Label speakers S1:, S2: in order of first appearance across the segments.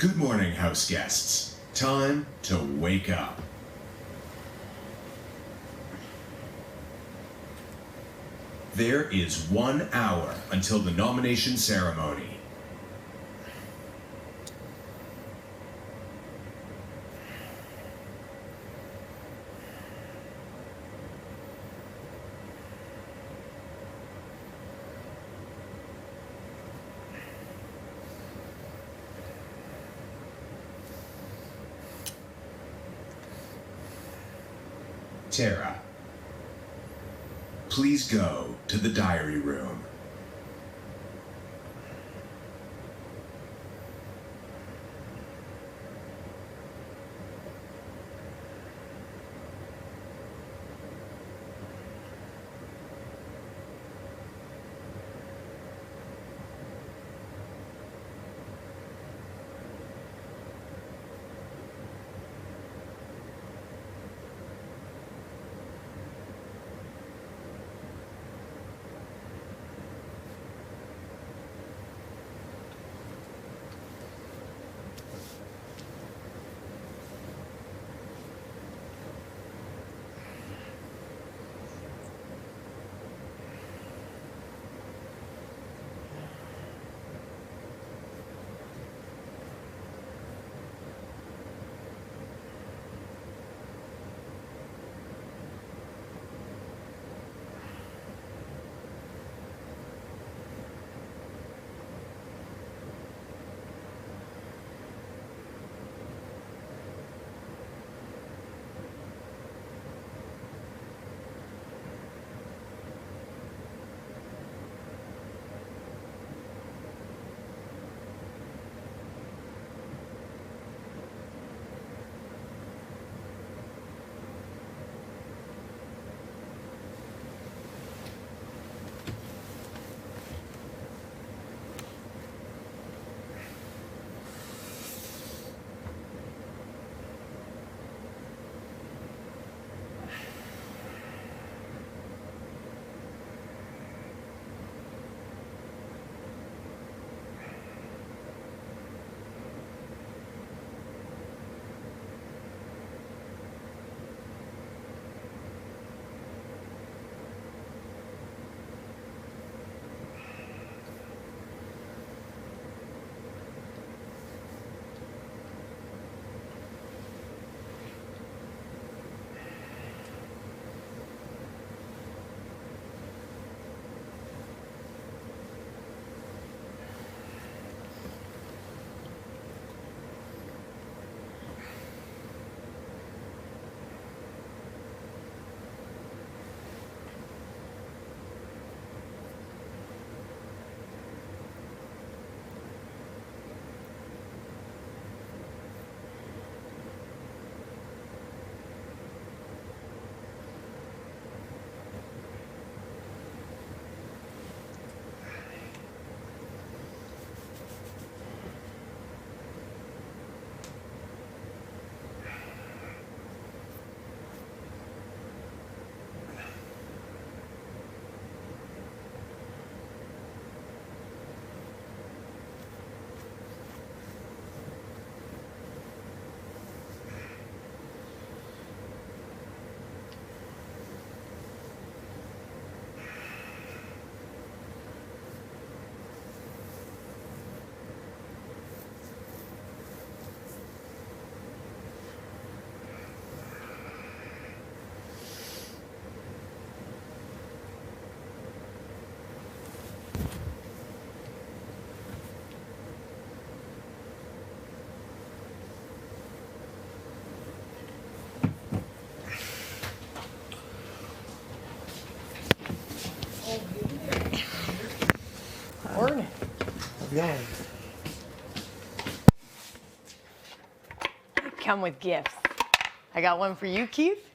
S1: Good morning, house guests. Time to wake up. There is 1 hour until the nomination ceremony. Tara, please go to the diary room.
S2: Morning. How's it going?
S3: Come with gifts. I got one for you, Keith.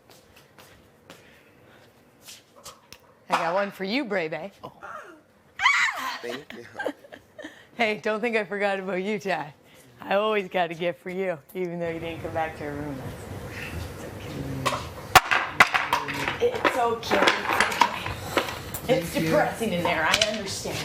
S3: I got one for you, Brave.
S2: Oh. Thank you.
S3: Hey, don't think I forgot about you, Ty. I always got a gift for you, even though you didn't come back to our room last night. It's okay. It's okay. It's depressing in there. I understand.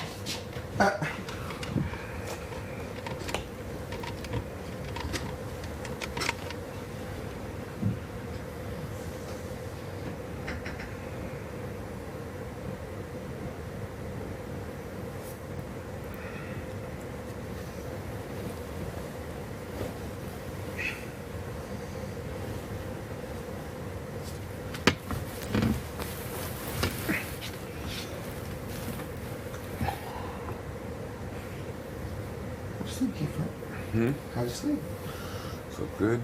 S2: sleep, Kiefer?
S4: Hmm?
S2: How'd you sleep?
S4: So good.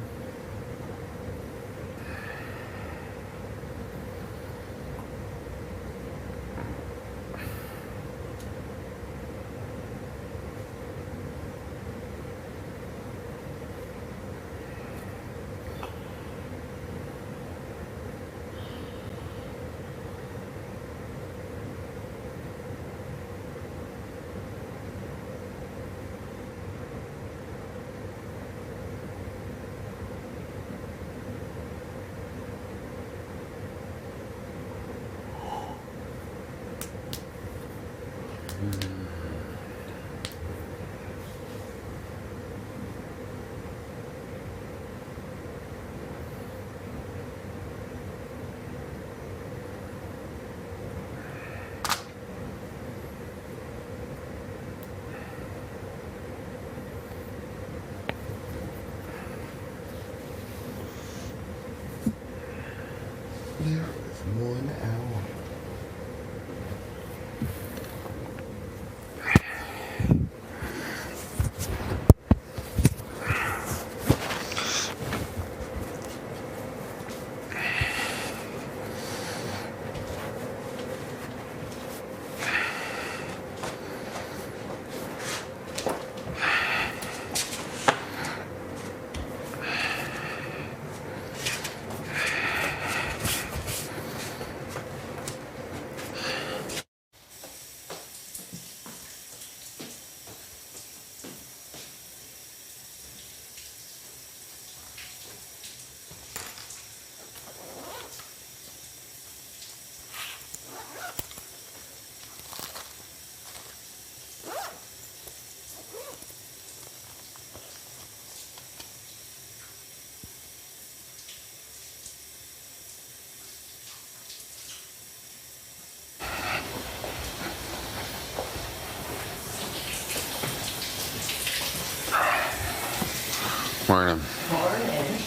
S2: There is 1 hour.
S4: Morning.
S3: Morning.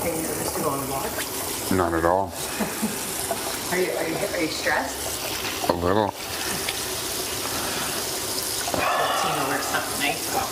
S3: Are you nervous to go on a walk?
S4: Not at all.
S3: Are you stressed?
S4: A little.
S3: Tina works something nice out.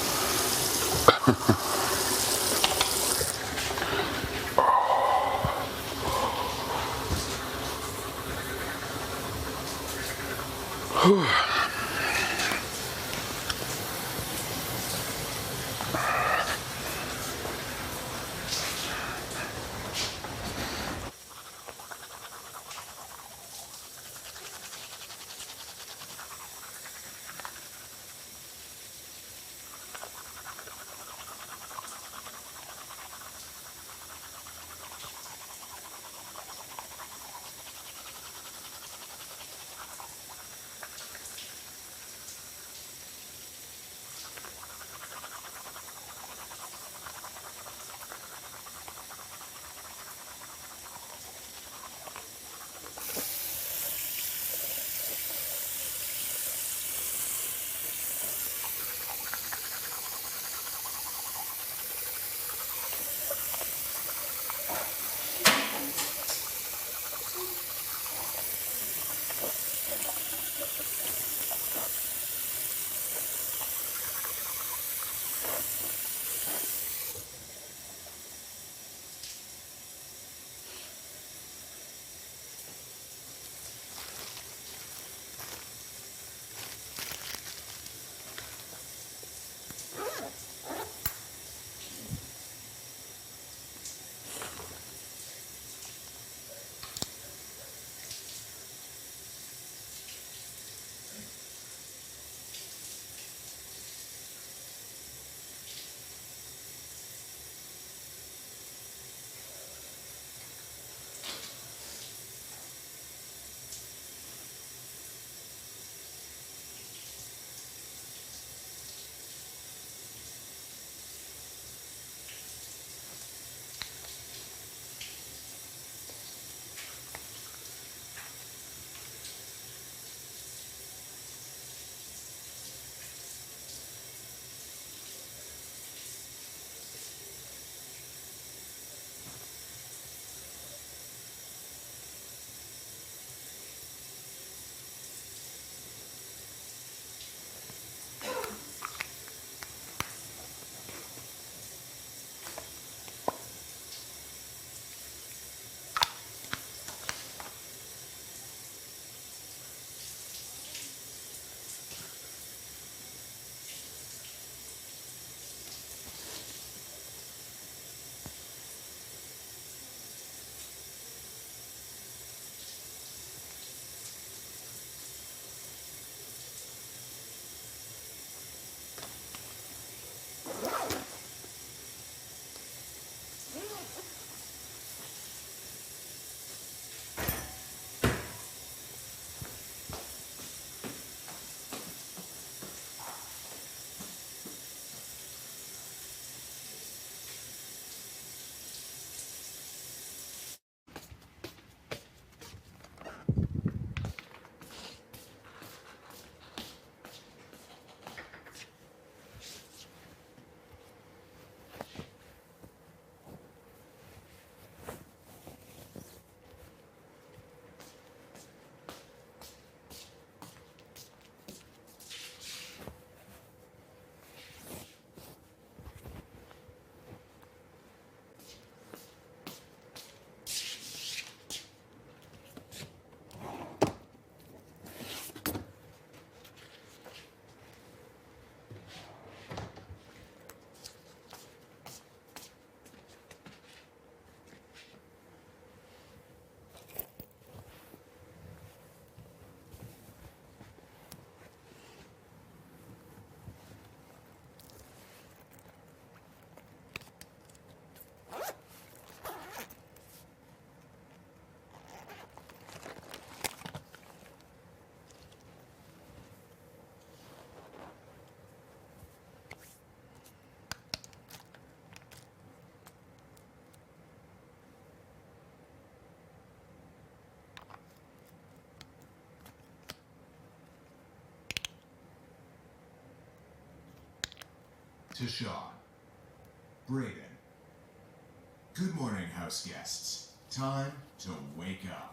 S1: to Sean. Braden. Good morning, house guests. Time to wake up.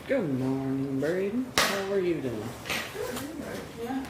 S5: Good morning, Braden. How are you doing?
S3: Yeah.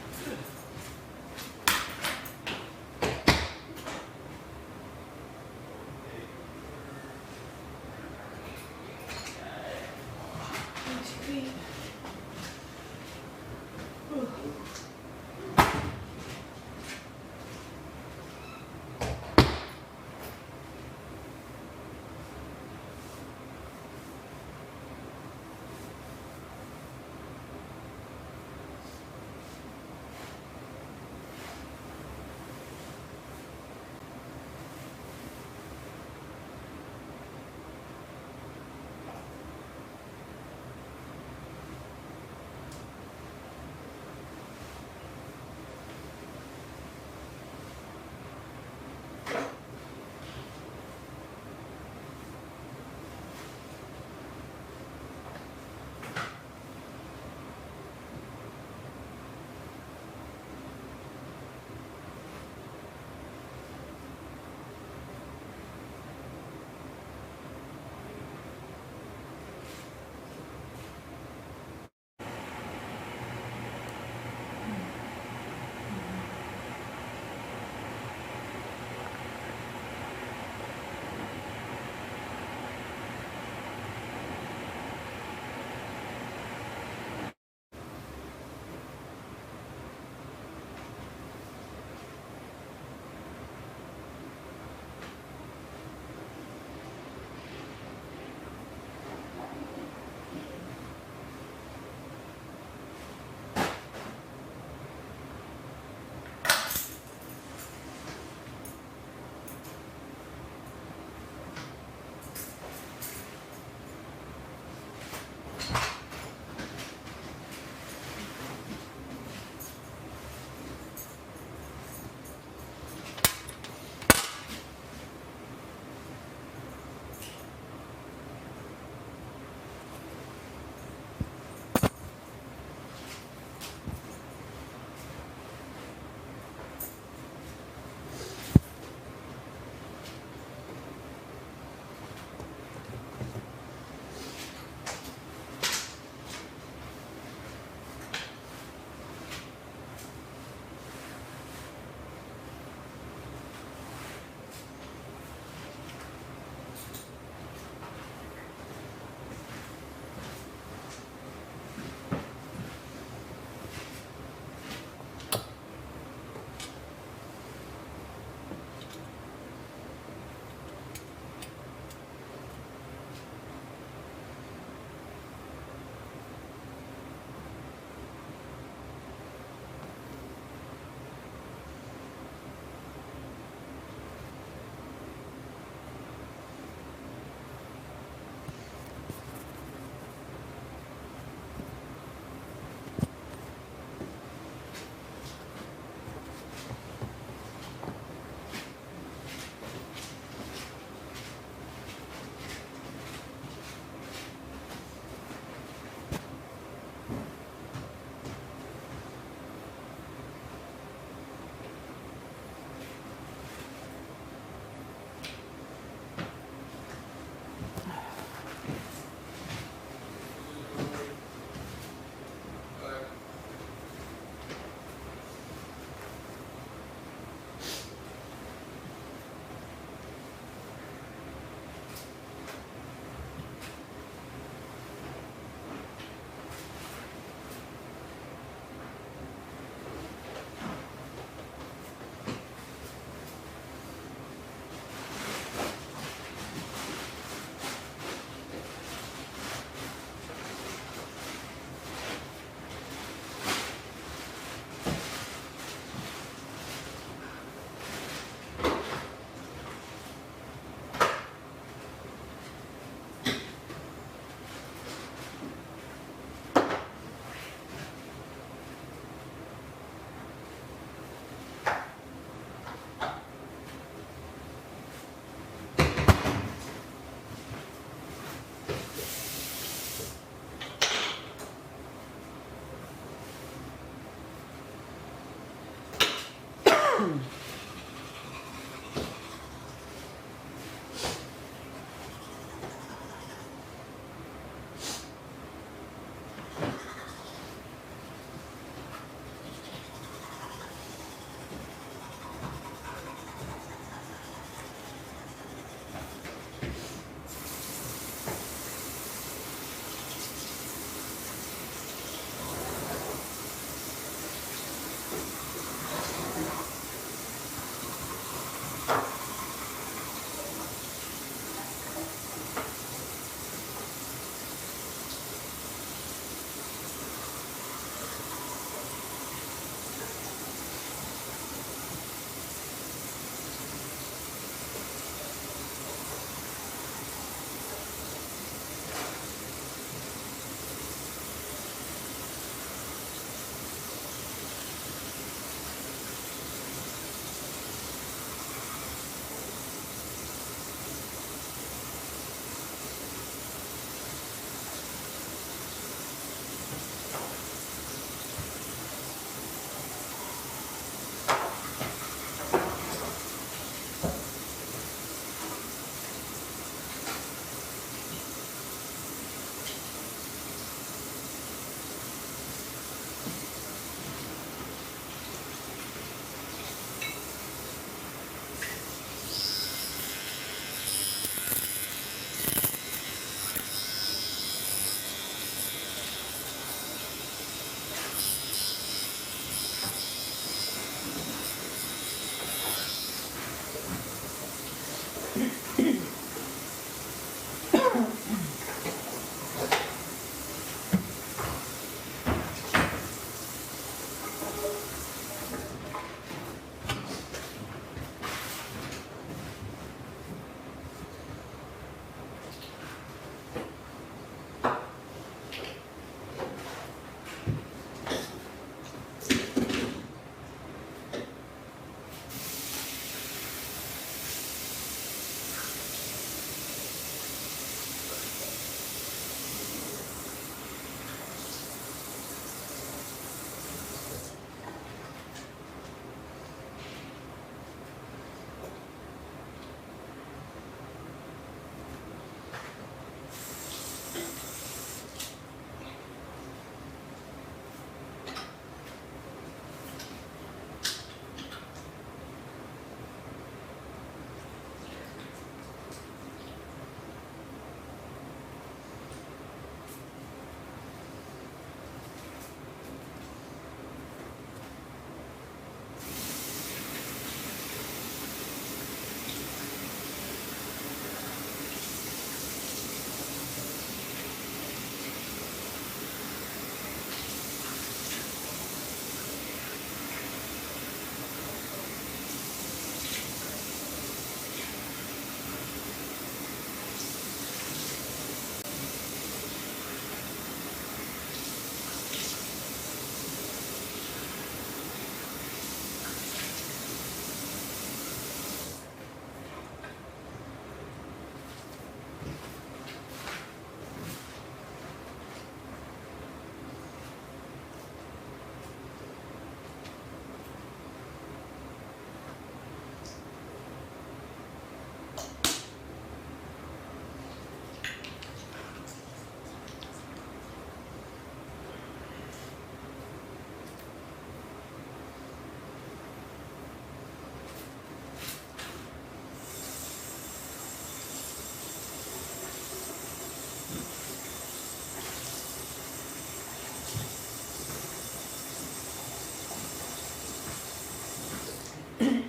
S5: Good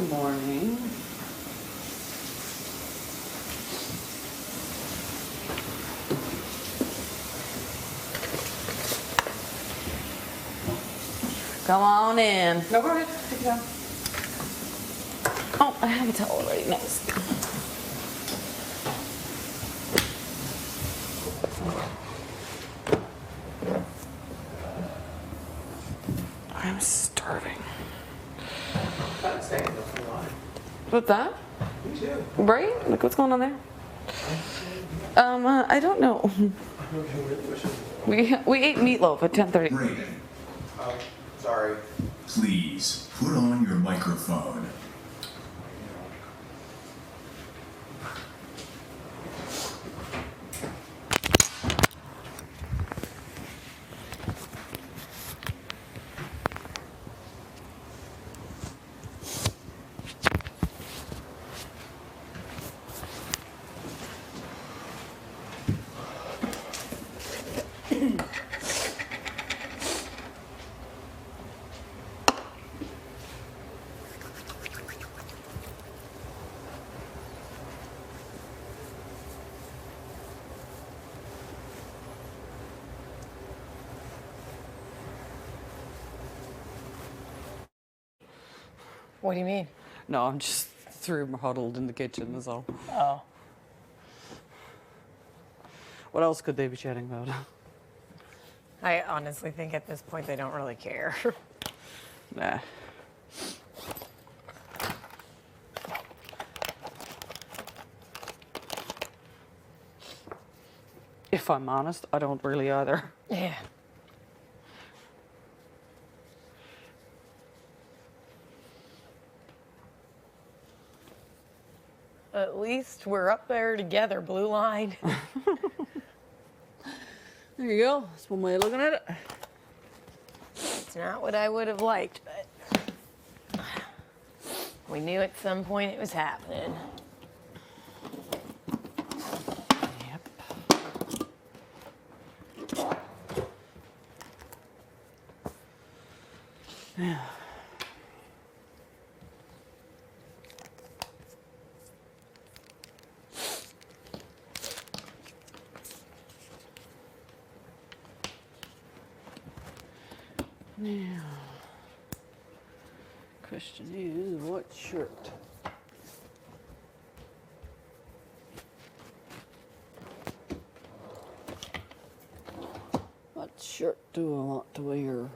S5: morning.
S3: Come on in.
S5: No, go ahead. Take it down.
S3: Oh, I have a towel already. Nice.
S5: I'm starving. Gotta stay in the line.
S3: What's that?
S5: Me too.
S3: Right? Look what's going on there. I don't know. We ate meatloaf at 10:30.
S1: Brayden,
S2: Oh, sorry.
S1: please put on your microphone.
S3: What do you mean?
S5: No, I'm just huddled in the kitchen, that's all.
S3: Oh.
S5: What else could they be chatting about?
S3: I honestly think at this point they don't really care.
S5: Nah. If I'm honest, I don't really either.
S3: Yeah. At least we're up there together, blue line.
S5: There you go. That's one way of looking at it.
S3: It's not what I would have liked, but we knew at some point it was happening.
S5: Yep. Yeah. Now, question is, what shirt? What shirt do I want to wear?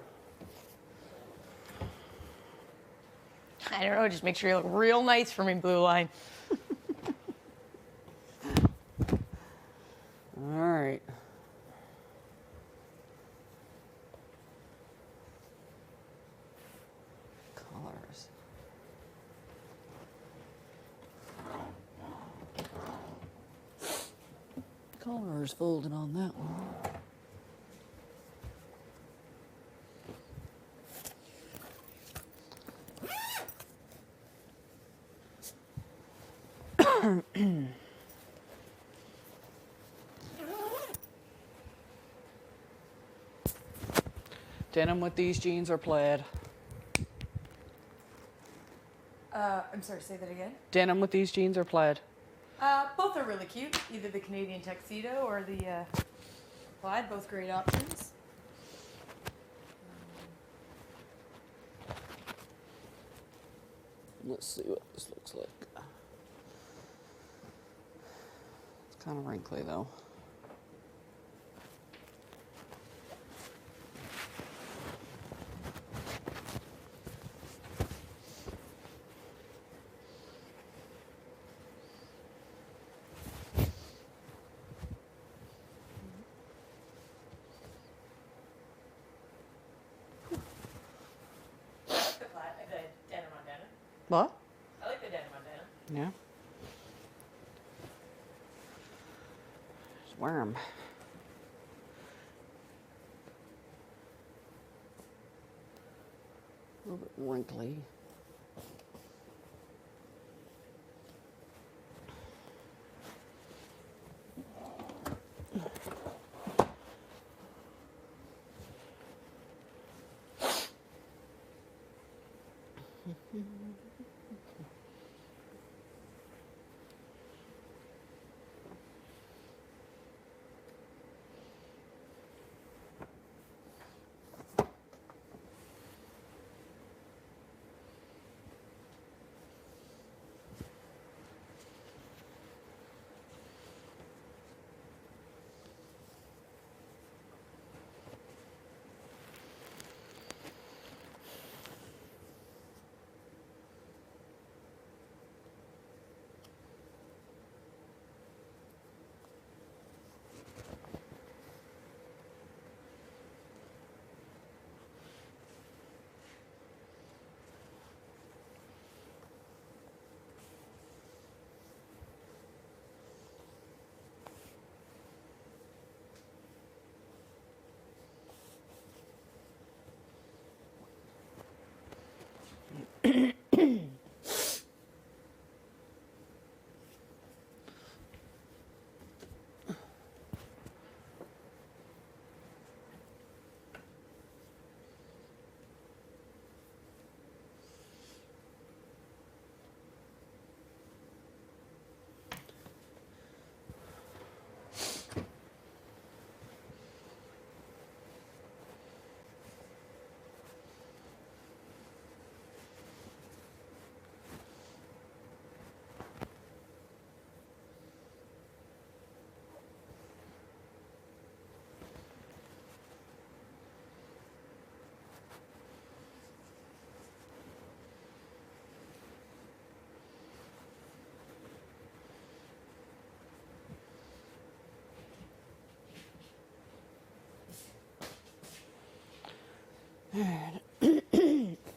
S3: I don't know, just make sure you look real nice for me, blue line.
S5: All right. Colors. Colors folded on that one. Denim with these jeans or plaid?
S3: I'm sorry, say that again?
S5: Denim with these jeans or plaid?
S3: Both are really cute. Either the Canadian tuxedo or the plaid, both great options.
S5: Let's see what this looks like. It's kind of wrinkly though.
S3: The denim on denim.
S5: What?
S3: I like the denim on denim.
S5: Yeah. Just wear 'em. A little bit wrinkly.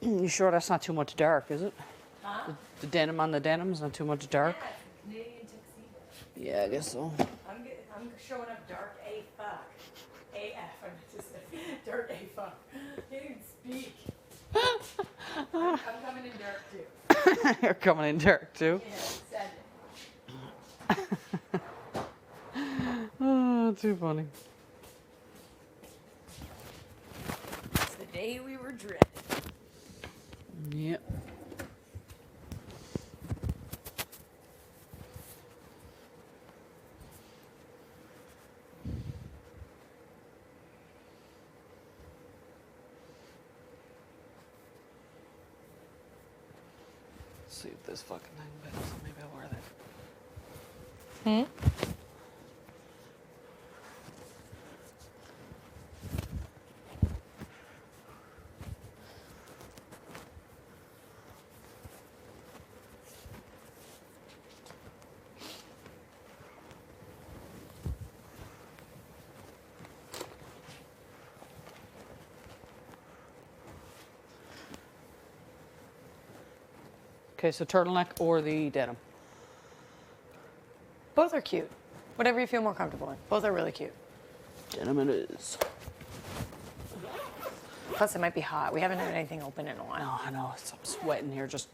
S5: You sure that's not too much dark, is it?
S3: Huh?
S5: The denim on the denim is not too much dark?
S3: Yeah, it's Canadian tuxedo.
S5: Yeah, I guess so.
S3: I'm showing up dark A fuck. AF, I meant to say. Dark A fuck. Can't even speak. I'm coming in dark too.
S5: You're coming in dark too.
S3: Yeah, sadly.
S5: Oh, too funny.
S3: It's the day we were dreading.
S5: Yep. Let's see if this fucking thing fits. Maybe I'll wear that. Okay, so turtleneck or the denim?
S3: Both are cute. Whatever you feel more comfortable in. Both are really cute.
S5: Denim it is.
S3: Plus, it might be hot. We haven't had anything open in a while.
S5: Oh, I know. I'm sweating here just.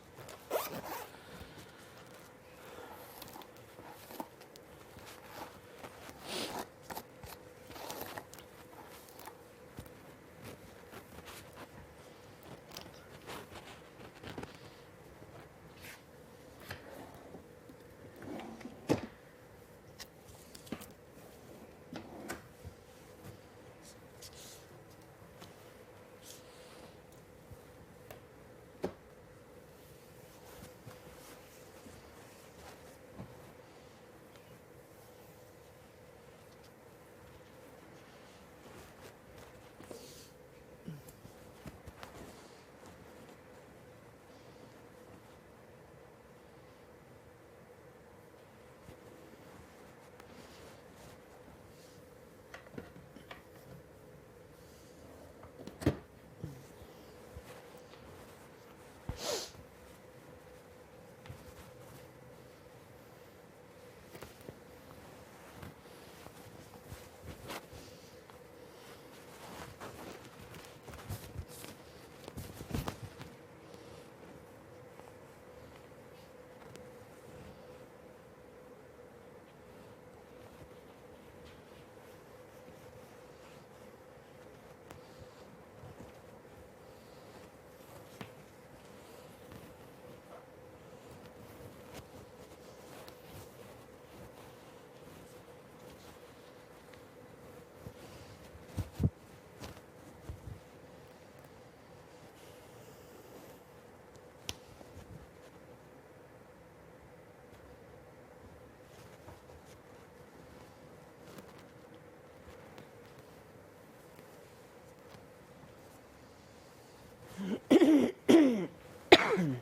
S5: Alright,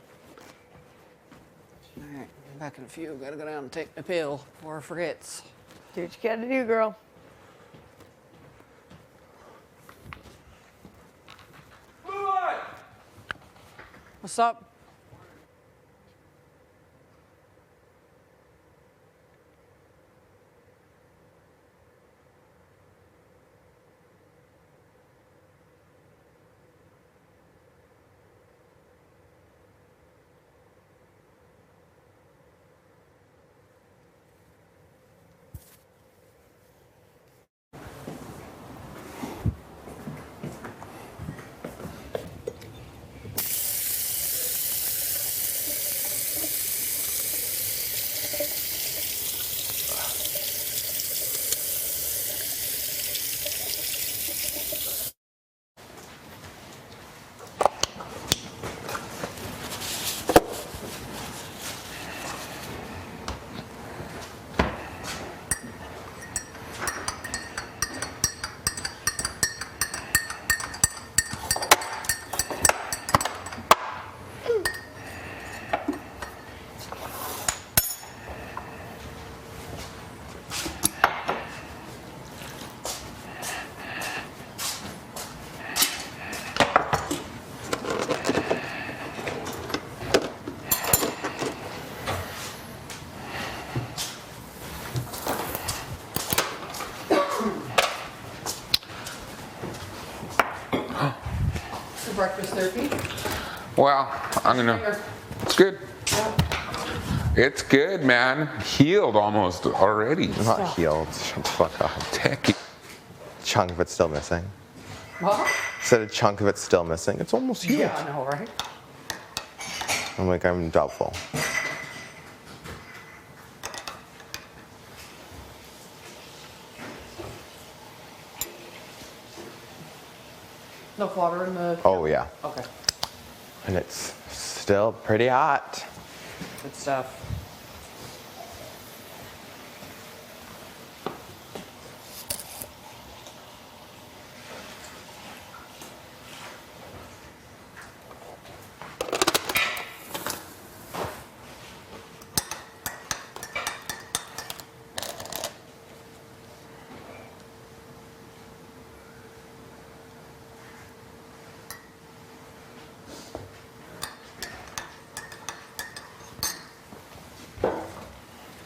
S5: I'm back in a few. Gotta go down and take my pill before I forgets.
S3: Do what you gotta do, girl.
S5: What's up? Breakfast therapy?
S4: Well, I'm gonna. It's good. It's good, man. Healed almost already.
S2: Not healed. Shut the fuck up.
S4: Techie.
S2: Chunk of it's still missing.
S5: What?
S2: Said a chunk of it's still missing. It's almost healed.
S5: Yeah, I know, right?
S2: I'm doubtful.
S5: No water in the...
S2: Oh yeah.
S5: Okay,
S2: And it's still pretty hot.
S5: good stuff.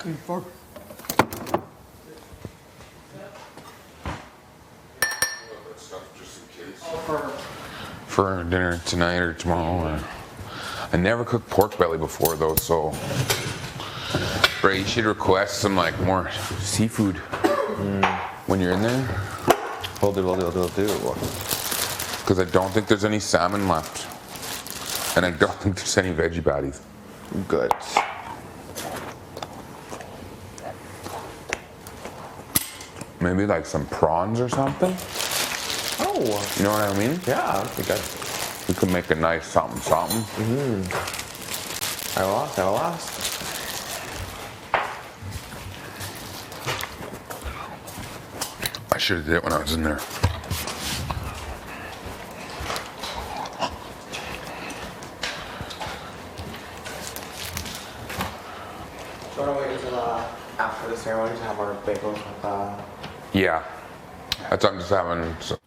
S5: Good for.
S4: For dinner tonight or tomorrow. I never cooked pork belly before though, so Ray, you should request some like more seafood when you're in there.
S2: We'll do.
S4: Because I don't think there's any salmon left, and I don't think there's any veggie patties.
S2: Good.
S4: Maybe like some prawns or something.
S2: Oh.
S4: You know what I mean?
S2: Yeah, I think
S4: We could make a I
S2: will ask.
S4: I should have did it when I was in there.
S2: Do you want to wait until after the ceremony to have our bagels with
S4: Yeah, that's I'm just having. So.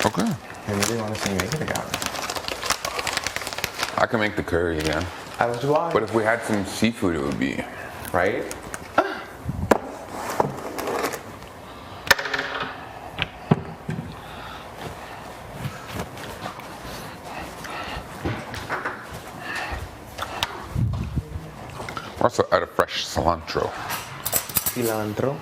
S4: Okay.
S2: Hey, maybe you want to see me make it again.
S4: I can make the curry again.
S2: As do I.
S4: But if we had some seafood, it would be.
S2: Right?
S4: Also, add a fresh cilantro.
S2: Cilantro.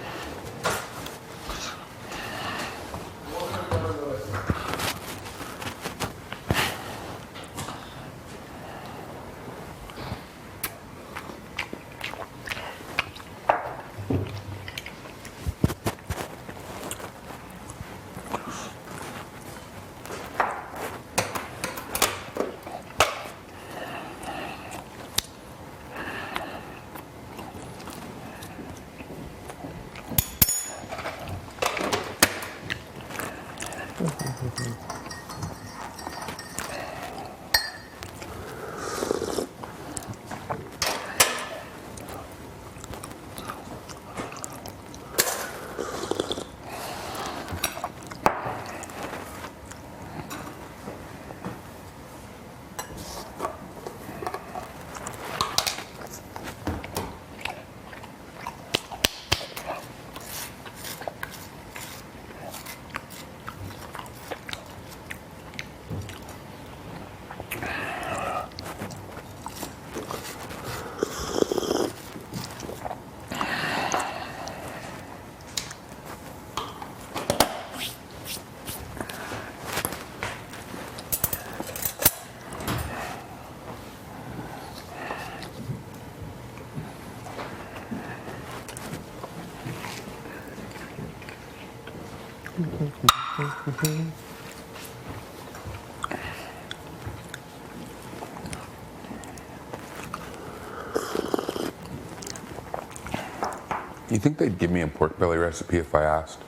S4: You think they'd give me a pork belly recipe if I asked?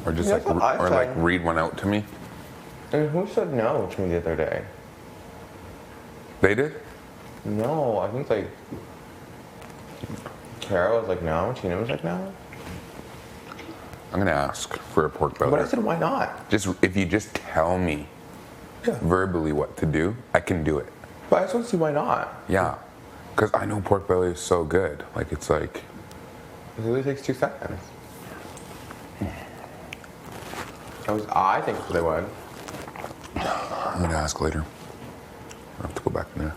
S4: Or just
S2: That's what I
S4: like
S2: said.
S4: read one out to me?
S2: And who said no to me the other day?
S4: They did?
S2: No, I think like Kara was like no, Tina was like no.
S4: I'm gonna ask for a pork belly.
S2: But I said why not?
S4: Just if you just tell me verbally what to do, I can do it.
S2: But I just want to see why not.
S4: Yeah, because I know pork belly is so good. Like it's like
S2: It really takes 2 seconds. I think they would.
S4: I'm gonna ask later. I have to go back in there.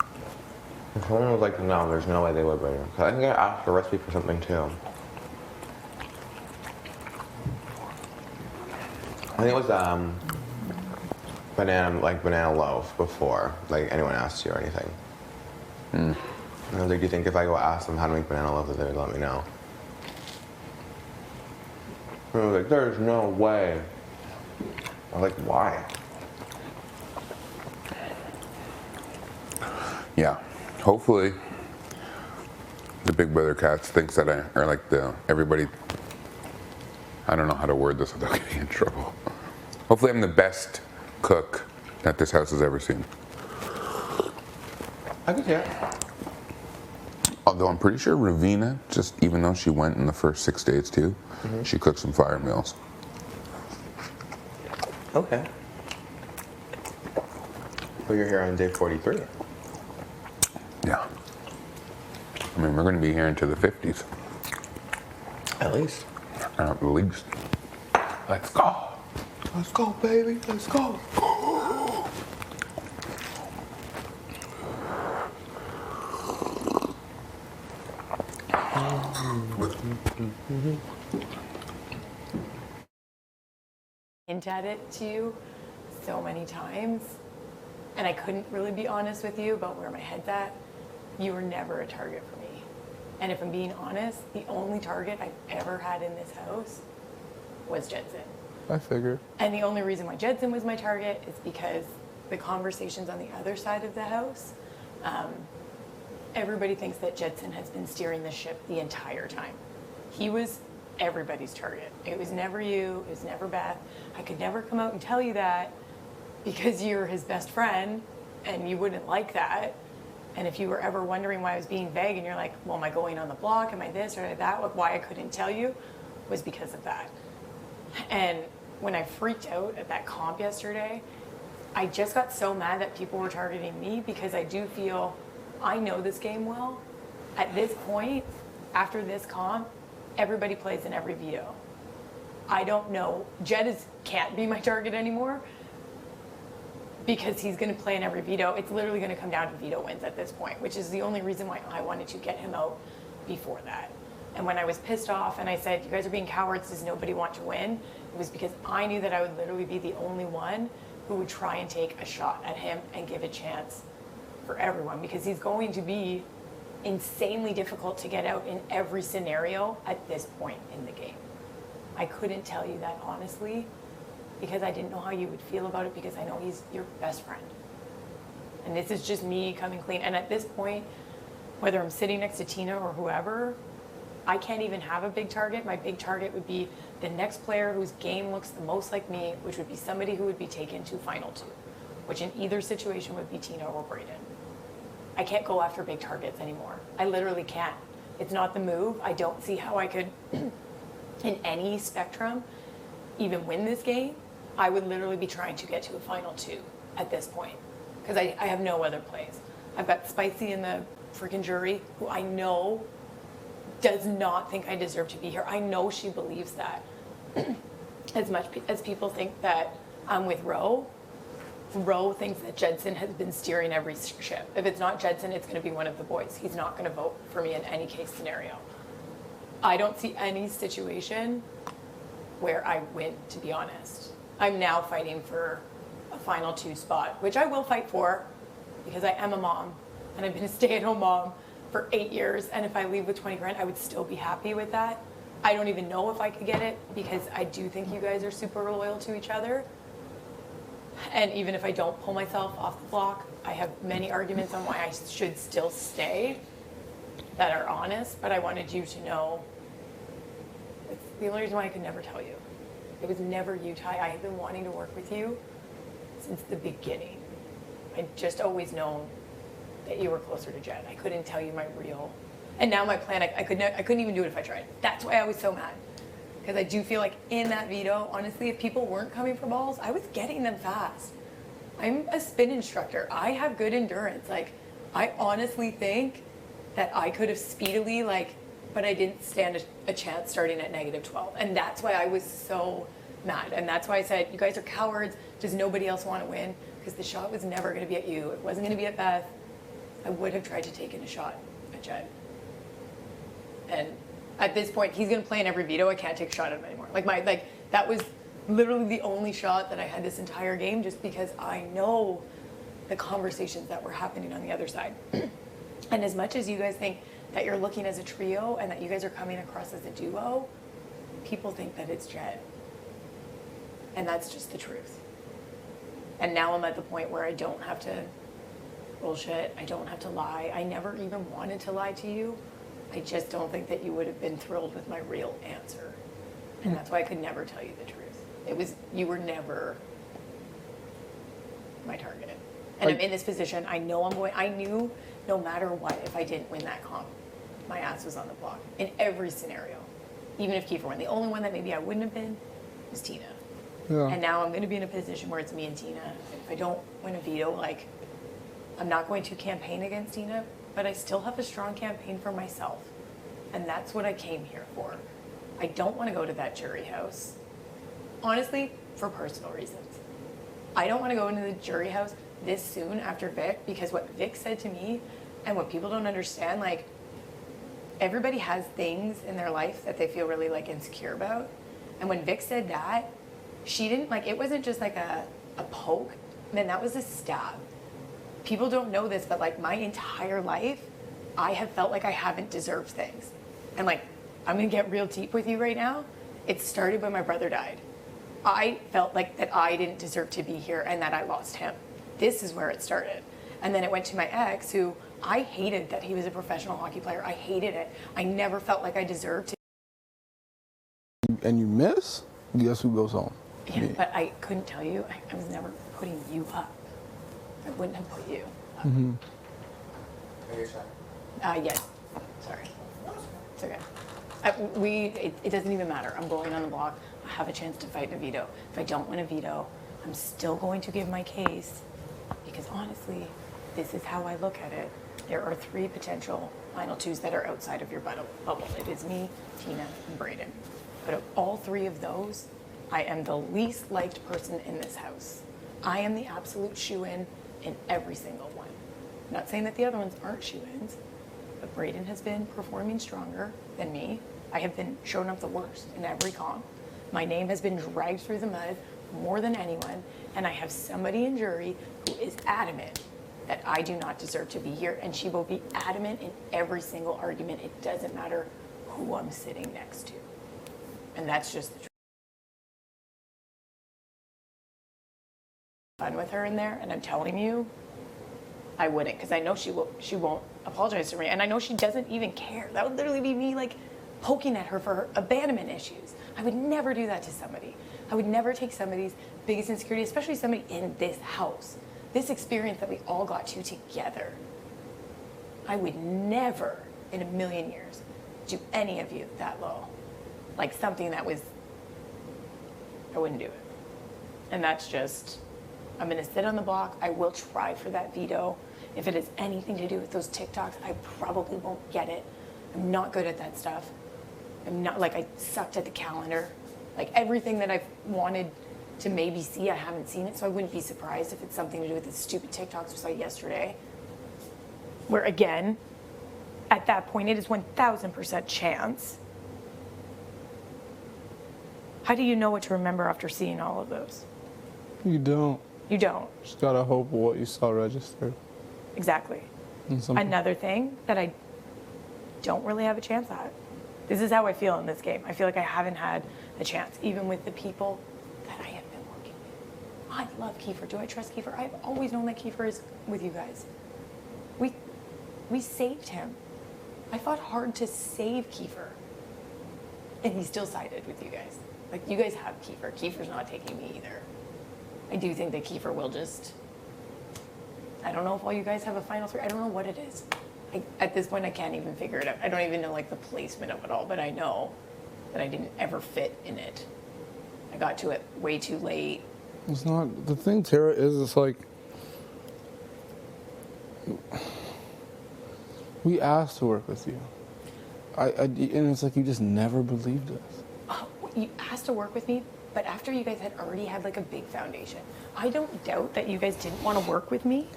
S2: And someone was like, no, there's no way they would. Because I think I asked for a recipe for something too. I think it was banana loaf before, like anyone asked you or anything. And I was like, do you think if I go ask them how to make banana loaf that they would let me know? And I was like, there's no way. I was like, why?
S4: Yeah, hopefully the Big Brother cats thinks that everybody. I don't know how to word this without getting in trouble. Hopefully I'm the best cook that this house has ever seen.
S2: I could hear.
S4: Although I'm pretty sure Ravina, just even though she went in the first 6 days too, she cooked some fire meals.
S2: Okay. But you're here on day 43.
S4: Yeah. I mean, we're going to be here into the 50s.
S2: At least.
S4: At least. Let's go.
S2: Let's go, baby. Let's go.
S3: Hint at it to you so many times, and I couldn't really be honest with you about where my head's at. You were never a target for me. And if I'm being honest, the only target I've ever had in this house was Jedson.
S4: I figured.
S3: And the only reason why Jedson was my target is because the conversations on the other side of the house, everybody thinks that Jedson has been steering the ship the entire time. He was everybody's target. It was never you, it was never Beth. I could never come out and tell you that because you're his best friend and you wouldn't like that. And if you were ever wondering why I was being vague and you're like, well, am I going on the block? Am I this or that? Why I couldn't tell you was because of that. And when I freaked out at that comp yesterday, I just got so mad that people were targeting me because I do feel I know this game well. At this point, after this comp, everybody plays in every veto. I don't know. Jed can't be my target anymore. because he's going to play in every veto. It's literally going to come down to veto wins at this point, which is the only reason why I wanted to get him out before that. And when I was pissed off and I said, you guys are being cowards, does nobody want to win? It was because I knew that I would literally be the only one who would try and take a shot at him and give a chance for everyone, because he's going to be insanely difficult to get out in every scenario at this point in the game. I couldn't tell you that honestly, because I didn't know how you would feel about it, because I know he's your best friend. And this is just me coming clean. And at this point, whether I'm sitting next to Tina or whoever, I can't even have a big target. My big target would be the next player whose game looks the most like me, which would be somebody who would be taken to final two, which in either situation would be Tina or Brayden. I can't go after big targets anymore. I literally can't. It's not the move. I don't see how I could, in any spectrum, even win this game. I would literally be trying to get to a final two at this point, because I have no other plays. I've got Spicy in the freaking jury, who I know does not think I deserve to be here. I know she believes that. As much as people think that I'm with Roe thinks that Jedson has been steering every ship. If it's not Jedson, it's going to be one of the boys. He's not going to vote for me in any case scenario. I don't see any situation where I win, to be honest. I'm now fighting for a final two spot, which I will fight for, because I am a mom and I've been a stay-at-home mom for 8 years, and if I leave with 20 grand, I would still be happy with that. I don't even know if I could get it, because I do think you guys are super loyal to each other. And even if I don't pull myself off the block, I have many arguments on why I should still stay that are honest, but I wanted you to know it's the only reason why I could never tell you. It was never you, Ty. I have been wanting to work with you since the beginning. I just always known that you were closer to Jed. I couldn't tell you my real. And now my plan, I couldn't even do it if I tried. That's why I was so mad. Because I do feel like in that veto, honestly, if people weren't coming for balls, I was getting them fast. I'm a spin instructor. I have good endurance. Like, I honestly think that I could have speedily, but I didn't stand a chance starting at -12. And that's why I was so mad. And that's why I said, you guys are cowards. Does nobody else want to win? Because the shot was never going to be at you. It wasn't going to be at Beth. I would have tried to take in a shot at Jed. And at this point, he's going to play in every veto. I can't take a shot at him anymore. That was literally the only shot that I had this entire game, just because I know the conversations that were happening on the other side. And as much as you guys think that you're looking as a trio and that you guys are coming across as a duo, people think that it's Jed. And that's just the truth. And now I'm at the point where I don't have to bullshit. I don't have to lie. I never even wanted to lie to you. I just don't think that you would have been thrilled with my real answer. And that's why I could never tell you the truth. You were never my target. And I'm in this position. I knew no matter what, if I didn't win that comp, my ass was on the block in every scenario. Even if Kiefer won. The only one that maybe I wouldn't have been was Tina.
S6: Yeah.
S3: And now I'm going to be in a position where it's me and Tina. If I don't win a veto, I'm not going to campaign against Tina, but I still have a strong campaign for myself. And that's what I came here for. I don't want to go to that jury house. Honestly, for personal reasons. I don't want to go into the jury house this soon after Vic, because what Vic said to me, and what people don't understand, everybody has things in their life that they feel really insecure about. And when Vic said that, she didn't it wasn't just a poke, man, that was a stab. People don't know this, but my entire life, I have felt like I haven't deserved things. And I'm gonna get real deep with you right now. It started when my brother died. I felt that I didn't deserve to be here and that I lost him. This is where it started. And then it went to my ex, who I hated that he was a professional hockey player. I hated it. I never felt like I deserved to.
S6: And you miss? Guess who goes home?
S3: Yeah, but I couldn't tell you. I was never putting you up. I wouldn't have put you up.
S6: Mm-hmm.
S2: Are you shy?
S3: Yes. Sorry. It's okay. It doesn't even matter. I'm going on the block. I have a chance to fight in a veto. If I don't win a veto, I'm still going to give my case, because honestly, this is how I look at it. There are 3 potential final twos that are outside of your bubble. It is me, Tina, and Brayden. But of all 3 of those, I am the least liked person in this house. I am the absolute shoe-in in every single one. Not saying that the other ones aren't shoe-ins, but Brayden has been performing stronger than me. I have been showing up the worst in every comp. My name has been dragged through the mud more than anyone, and I have somebody in jury who is adamant that I do not deserve to be here, and she will be adamant in every single argument. It doesn't matter who I'm sitting next to. And that's just the truth. Fun with her in there, and I'm telling you, I wouldn't, because I know she won't apologize to me, and I know she doesn't even care. That would literally be me like poking at her for her abandonment issues. I would never do that to somebody. I would never take somebody's biggest insecurity, especially somebody in this house, this experience that we all got to together. I would never in a million years do any of you that low. Like something that was, I wouldn't do it. And that's just, I'm gonna sit on the block. I will try for that veto. If it has anything to do with those TikToks, I probably won't get it. I'm not good at that stuff. I'm not, like, I sucked at the calendar. Like everything that I've wanted to maybe see, I haven't seen it, so I wouldn't be surprised if it's something to do with the stupid TikToks we saw yesterday. Where again, at that point, it is 1,000% chance. How do you know what to remember after seeing all of those?
S6: You don't.
S3: You don't.
S6: Just gotta hope what you saw registered.
S3: Exactly.
S6: And something-
S3: Another thing that I don't really have a chance at. This is how I feel in this game. I feel like I haven't had a chance, even with the people that I have been working with. I love Kiefer. Do I trust Kiefer? I've always known that Kiefer is with you guys. We saved him. I fought hard to save Kiefer. And he still sided with you guys. Like, you guys have Kiefer. Kiefer's not taking me either. I do think that Kiefer will just, I don't know if all you guys have a final three. I don't know what it is. At this point, I can't even figure it out. I don't even know like the placement of it all, but I know that I didn't ever fit in it. I got to it way too late.
S6: It's not, the thing, Tara, is it's like, we asked to work with you. And it's like you just never believed us.
S3: Oh, you asked to work with me, but after you guys had already had like a big foundation. I don't doubt that you guys didn't want to work with me.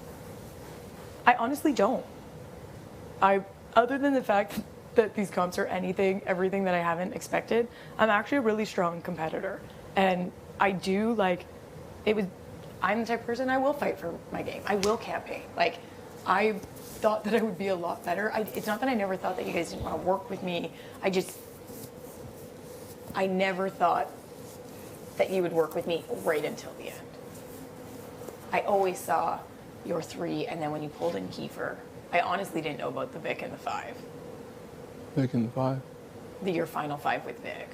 S3: I honestly don't. Other than the fact that these comps are everything that I haven't expected, I'm actually a really strong competitor. And I do I'm the type of person, I will fight for my game. I will campaign. Like, I thought that I would be a lot better. It's not that I never thought that you guys didn't want to work with me. I never thought that you would work with me right until the end. I always saw your 3, and then when you pulled in Kiefer, I honestly didn't know about the Vic and the 5.
S6: Vic and the 5?
S3: Your final 5 with Vic.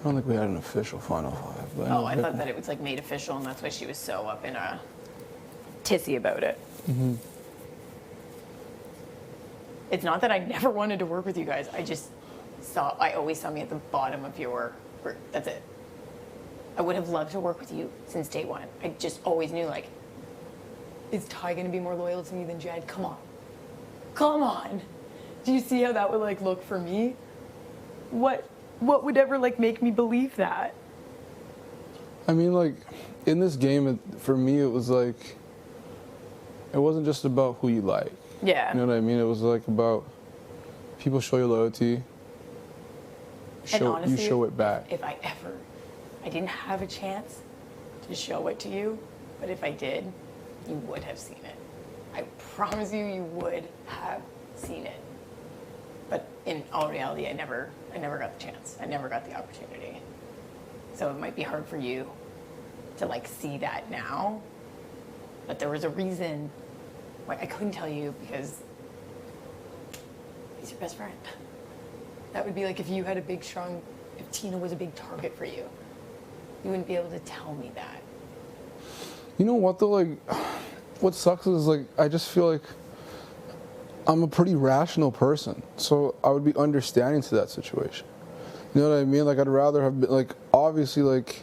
S6: I don't think we had an official final 5. But
S3: Oh, I thought that it was like made official, and that's why she was so up in a tissy about it.
S6: Mm-hmm.
S3: It's not that I never wanted to work with you guys. I always saw me at the bottom of your group. That's it. I would have loved to work with you since day one. I just always knew, like, is Ty going to be more loyal to me than Jed? Come on. Come on. Do you see how that would, like, look for me? What would ever, like, make me believe that?
S6: I mean, like, in this game, for me, it was like, it wasn't just about who you like.
S3: Yeah.
S6: You know what I mean? It was like about people show you loyalty,
S3: honestly,
S6: you show it back.
S3: If I didn't have a chance to show it to you, but if I did, you would have seen it. I promise you would have seen it. But in all reality, I never got the chance. I never got the opportunity. So it might be hard for you to, like, see that now. But there was a reason why I couldn't tell you, because he's your best friend. That would be like if you had if Tina was a big target for you. You wouldn't be able to tell me that.
S6: You know what, though? Like, what sucks is, like, I just feel like I'm a pretty rational person. So I would be understanding to that situation. You know what I mean? Like, I'd rather have been, like, obviously, like,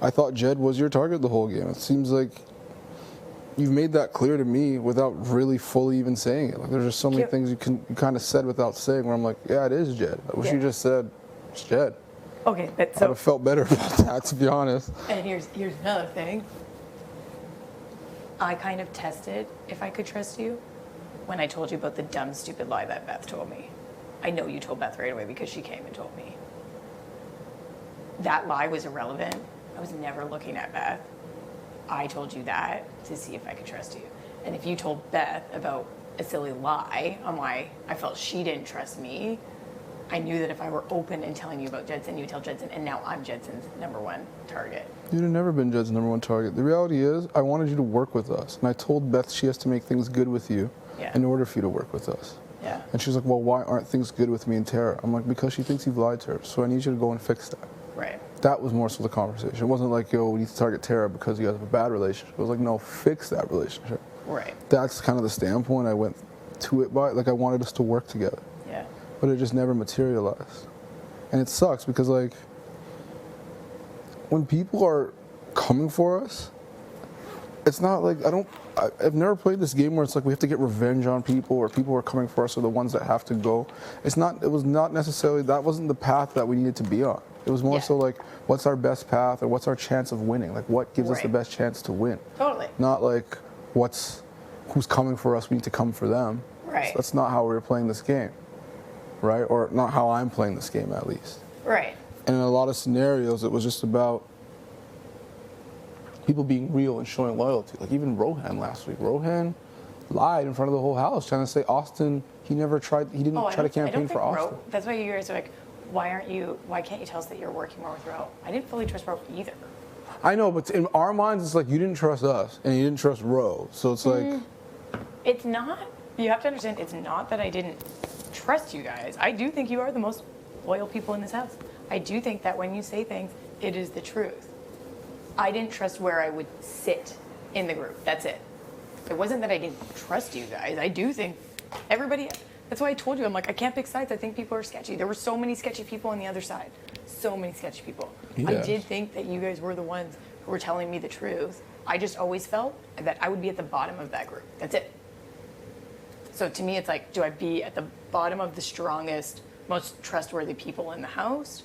S6: I thought Jed was your target the whole game. It seems like you've made that clear to me without really fully even saying it. Like, there's just so many things you kind of said without saying, where I'm like, yeah, it is Jed. I wish you just said, it's Jed.
S3: Okay, but
S6: I would have felt better about that, to be honest.
S3: And here's another thing. I kind of tested if I could trust you when I told you about the dumb, stupid lie that Beth told me. I know you told Beth right away because she came and told me. That lie was irrelevant. I was never looking at Beth. I told you that to see if I could trust you. And if you told Beth about a silly lie on why I felt she didn't trust me, I knew that if I were open and telling you about Jedson, you would tell Jedson, and now I'm Jedson's #1 target.
S6: You'd have never been Jed's #1 target. The reality is, I wanted you to work with us. And I told Beth she has to make things good with you in order for you to work with us.
S3: Yeah.
S6: And she was like, well, why aren't things good with me and Tara? I'm like, because she thinks you've lied to her. So I need you to go and fix that.
S3: Right.
S6: That was more so the conversation. It wasn't like, yo, we need to target Tara because you guys have a bad relationship. It was like, no, fix that relationship.
S3: Right.
S6: That's kind of the standpoint I went to it by. Like, I wanted us to work together.
S3: Yeah.
S6: But it just never materialized. And it sucks because, like, when people are coming for us, it's not like, I've never played this game where it's like we have to get revenge on people or people who are coming for us are the ones that have to go. It was not necessarily, that wasn't the path that we needed to be on. It was more so like, what's our best path or what's our chance of winning? Like, what gives us the best chance to win?
S3: Totally.
S6: Not like, who's coming for us, we need to come for them.
S3: Right.
S6: That's not how we were playing this game, right? Or not how I'm playing this game, at least.
S3: Right.
S6: And in a lot of scenarios, it was just about people being real and showing loyalty. Like even Rohan last week. Rohan lied in front of the whole house trying to say Austin, he didn't try to campaign for Austin.
S3: That's why you guys are like, why can't you tell us that you're working more with Ro? I didn't fully trust Ro either.
S6: I know, but in our minds, it's like you didn't trust us and you didn't trust Ro. So it's like...
S3: It's not, you have to understand, it's not that I didn't trust you guys. I do think you are the most loyal people in this house. I do think that when you say things, it is the truth. I didn't trust where I would sit in the group. That's it. It wasn't that I didn't trust you guys. I do think everybody, that's why I told you, I'm like, I can't pick sides. I think people are sketchy. There were so many sketchy people on the other side. So many sketchy people.
S6: Yeah.
S3: I did think that you guys were the ones who were telling me the truth. I just always felt that I would be at the bottom of that group. That's it. So to me, it's like, do I be at the bottom of the strongest, most trustworthy people in the house?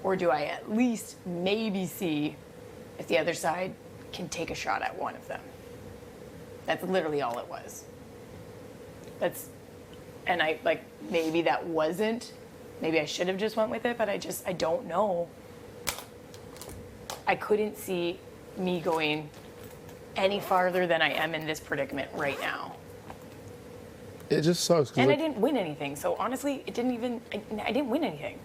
S3: Or do I at least maybe see if the other side can take a shot at one of them? That's literally all it was. And I, like, maybe that wasn't, maybe I should have just went with it, but I don't know. I couldn't see me going any farther than I am in this predicament right now.
S6: It just sucks.
S3: And I didn't win anything, so honestly, I didn't win anything.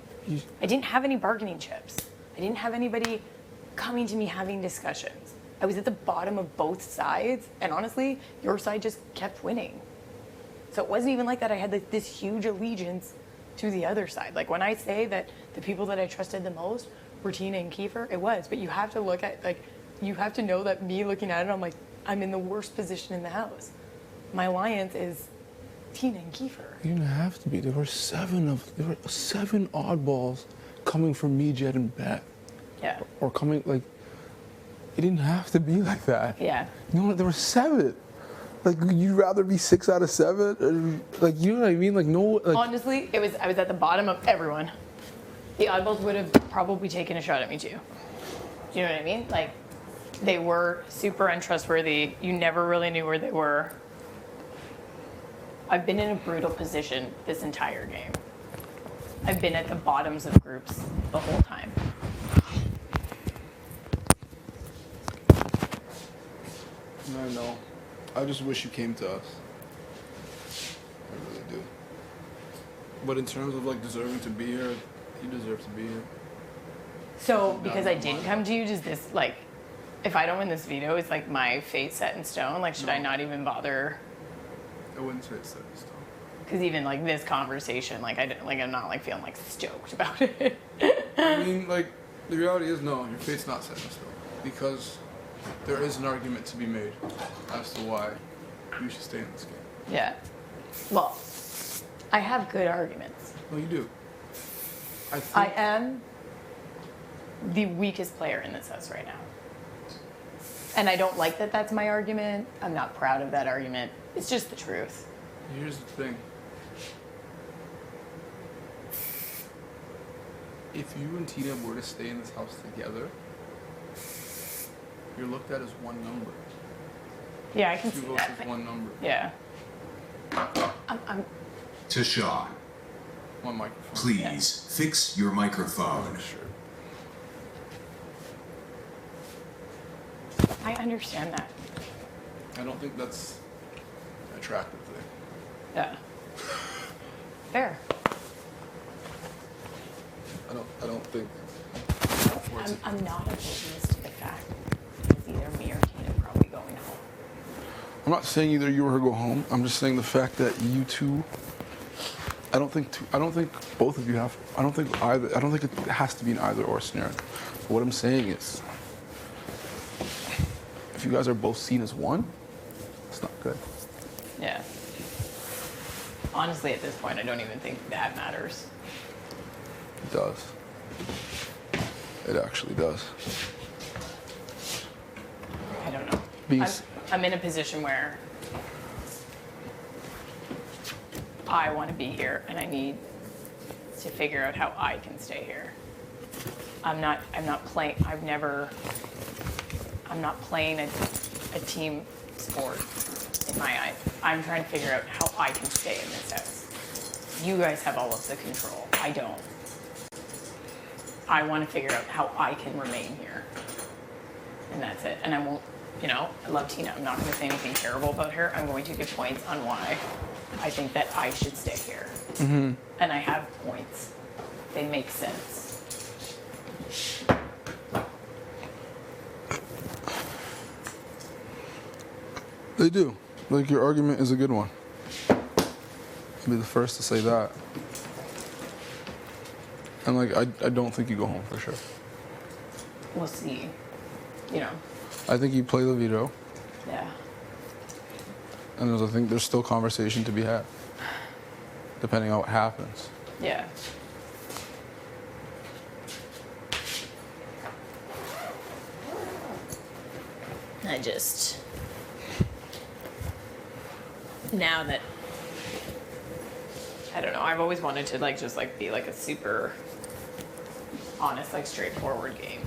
S3: I didn't have any bargaining chips. I didn't have anybody coming to me having discussions. I was at the bottom of both sides, and honestly, your side just kept winning. So it wasn't even like that I had like this huge allegiance to the other side. Like when I say that the people that I trusted the most were Tina and Kiefer, it was. But you have to look at, like, you have to know that me looking at it, I'm like, I'm in the worst position in the house. My alliance is Tina and Kiefer.
S6: You didn't have to be. There were seven oddballs coming from me, Jed, and Beth.
S3: Yeah.
S6: Or coming, like, it didn't have to be like that.
S3: Yeah.
S6: You know what? There were 7. Like, you'd rather be 6 out of 7? Or, like, you know what I mean? Like, no. Like,
S3: honestly, I was at the bottom of everyone. The oddballs would have probably taken a shot at me too. Do you know what I mean? Like, they were super untrustworthy. You never really knew where they were. I've been in a brutal position this entire game. I've been at the bottoms of groups the whole time.
S6: I know. I just wish you came to us. I really do. But in terms of, like, deserving to be here, you deserve to be here.
S3: So, because I didn't come to you, does this, like, if I don't win this veto, is, like, my fate set in stone? Like, should I not even bother?
S6: I wouldn't say it's set in stone.
S3: Because even, like, this conversation, like, I'm not, like, feeling, like, stoked about it.
S6: I mean, like, the reality is, no, your fate's not set in stone. Because there is an argument to be made as to why you should stay in this game.
S3: Yeah. Well, I have good arguments.
S6: No, you do.
S3: I am the weakest player in this house right now. And I don't like that that's my argument. I'm not proud of that argument. It's just the truth.
S6: Here's the thing. If you and Tina were to stay in this house together, you're looked at as one number.
S3: Yeah, I can
S6: Two
S3: see
S6: votes
S3: that.
S6: is one number.
S3: Yeah. I'm
S1: Tashawn,
S6: One microphone.
S1: please fix your microphone.
S6: Sure.
S3: I understand that.
S6: I don't think that's an attractive thing.
S3: Yeah. Fair.
S6: I don't think.
S3: I'm not opposed to the fact that it's either me or Tina probably going home.
S6: I'm not saying either you or her go home. I'm just saying the fact that you two. I don't think both of you have. I don't think it has to be an either or scenario. What I'm saying is, if you guys are both seen as one, it's not good.
S3: Yeah. Honestly, at this point, I don't even think that matters.
S6: It does. It actually does.
S3: I don't know.
S6: Being
S3: I'm,
S6: s-
S3: I'm in a position where I want to be here and I need to figure out how I can stay here. I'm not playing a team sport in my eyes. I'm trying to figure out how I can stay in this house. You guys have all of the control. I don't. I want to figure out how I can remain here. And that's it. And I won't, I love Tina. I'm not going to say anything terrible about her. I'm going to give points on why I think that I should stay here. Mm-hmm. And I have points. They make sense.
S6: They do. Like, your argument is a good one. I'll be the first to say that. And like, I don't think you go home for sure.
S3: We'll see.
S6: I think you play the veto,
S3: Yeah.
S6: and I think there's still conversation to be had, depending on what happens.
S3: Yeah. I just, now that, I don't know, I've always wanted to be like a super honest, straightforward game.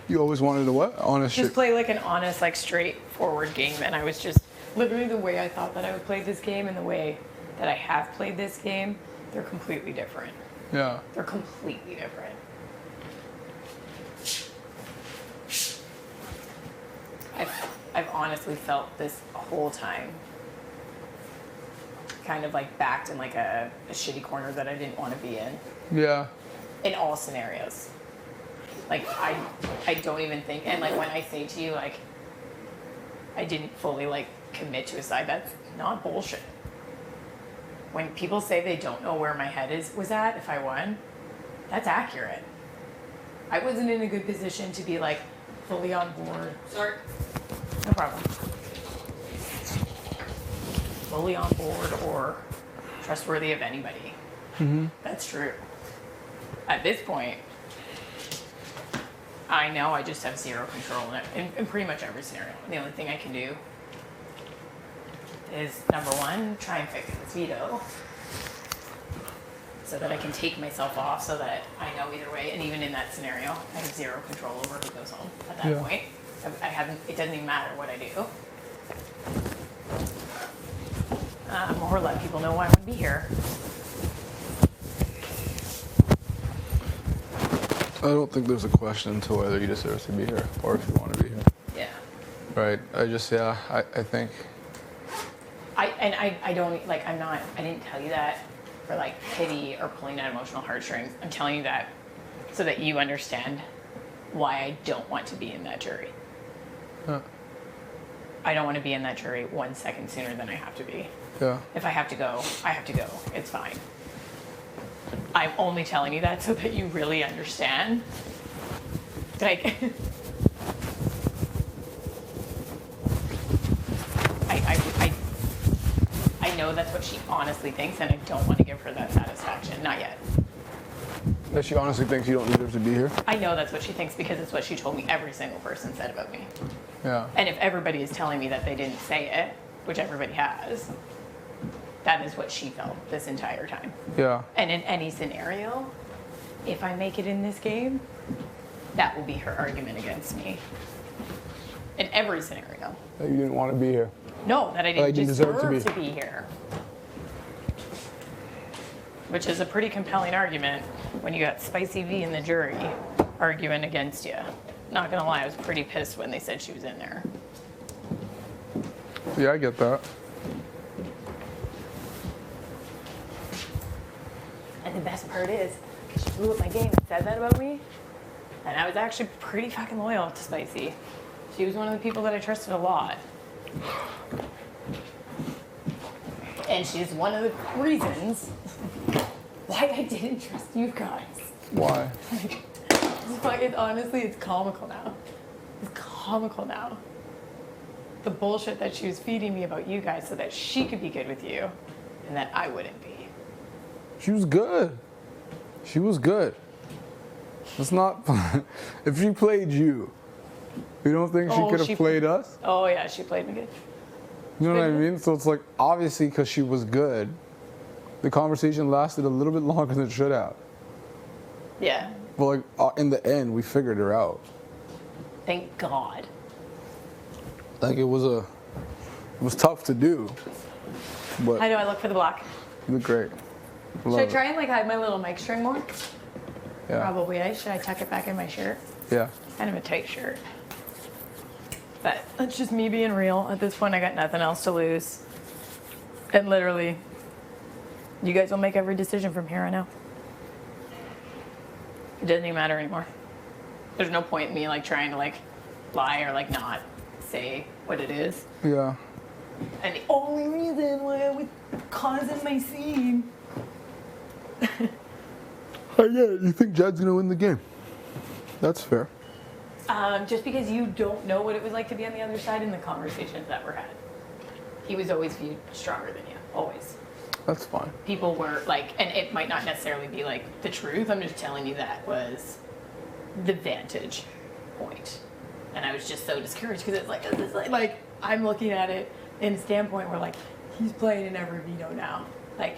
S6: You always wanted a what? Honest
S3: Just
S6: shit.
S3: play like an honest, straightforward game. And I was just, literally the way I thought that I would play this game and the way that I have played this game, they're completely different.
S6: Yeah.
S3: They're completely different. I've honestly felt this whole time kind of backed in a shitty corner that I didn't want to be
S6: Yeah.
S3: in all scenarios. I don't even think, and when I say to you I didn't fully commit to a side, that's not bullshit. When people say they don't know where my head was at if I won, that's accurate. I wasn't in a good position to be fully on board. Sorry. No problem. Fully on board or trustworthy of anybody. Mm-hmm. That's true. At this point, I know I just have zero control in pretty much every scenario. The only thing I can do is, number one, try and fix this veto so that I can take myself off so that I know either way. And even in that scenario, I have zero control over who goes home at that point. It doesn't even matter what I do. Or let people know why I want to be here.
S6: I don't think there's a question to whether you deserve to be here or if you want to be here.
S3: Yeah.
S6: Right. I think.
S3: I don't, I didn't tell you that for pity or pulling at emotional heartstrings. I'm telling you that so that you understand why I don't want to be in that jury.
S6: Yeah.
S3: I don't want to be in that jury 1 second sooner than I have to be.
S6: Yeah.
S3: If I have to go, I have to go. It's fine. I'm only telling you that so that you really understand. I know that's what she honestly thinks, and I don't want to give her that satisfaction. Not yet.
S6: That she honestly thinks you don't deserve to be here.
S3: I know that's what she thinks because it's what she told me every single person said about me.
S6: Yeah.
S3: And if everybody is telling me that they didn't say it, which everybody has, that is what she felt this entire time.
S6: Yeah.
S3: And in any scenario, if I make it in this game, that will be her argument against me. in every scenario.
S6: That you didn't want to be here.
S3: No, that I
S6: I
S3: didn't
S6: didn't
S3: deserve
S6: deserve
S3: to be here. Which is a pretty compelling argument when you got Spicy V in the jury arguing against you. Not gonna lie, I was pretty pissed when they said she was in there.
S6: Yeah, I get that.
S3: And the best part is, she blew up my game and said that about me. And I was actually pretty fucking loyal to Spicy. She was one of the people that I trusted a lot. And she's one of the reasons why I didn't trust you guys.
S6: Why?
S3: Honestly, it's comical now. It's comical now. The bullshit that she was feeding me about you guys so that she could be good with you and that I wouldn't be.
S6: She was good. She was good. It's not. If she played you don't think she could have played us?
S3: Oh, yeah, she played me good.
S6: You know what I mean? So it's like, obviously, because she was good, the conversation lasted a little bit longer than it should have.
S3: Yeah.
S6: But like, in the end, we figured her out.
S3: Thank God.
S6: Like, it was tough to do. But
S3: I know, I look for the block.
S6: you look great.
S3: Should I try and like hide my little mic string more?
S6: Yeah.
S3: Probably. Should I tuck it back in my shirt?
S6: Yeah.
S3: Kind of a tight shirt. But that's just me being real. At this point, I got nothing else to lose. And literally, you guys will make every decision from here on out. It doesn't even matter anymore. There's no point in me like trying to like lie or like not say what it is.
S6: Yeah.
S3: And the only reason why I was causing my scene.
S6: I get it. You think Jed's gonna win the game? That's fair.
S3: Just because you don't know what it was like to be on the other side in the conversations that were had. He was always viewed stronger than you, always.
S6: That's fine.
S3: People were like, and it might not necessarily be like the truth, I'm just telling you that was the vantage point. And I was just so discouraged because it's like, I'm looking at it in a standpoint where like, he's playing in every veto now. Like,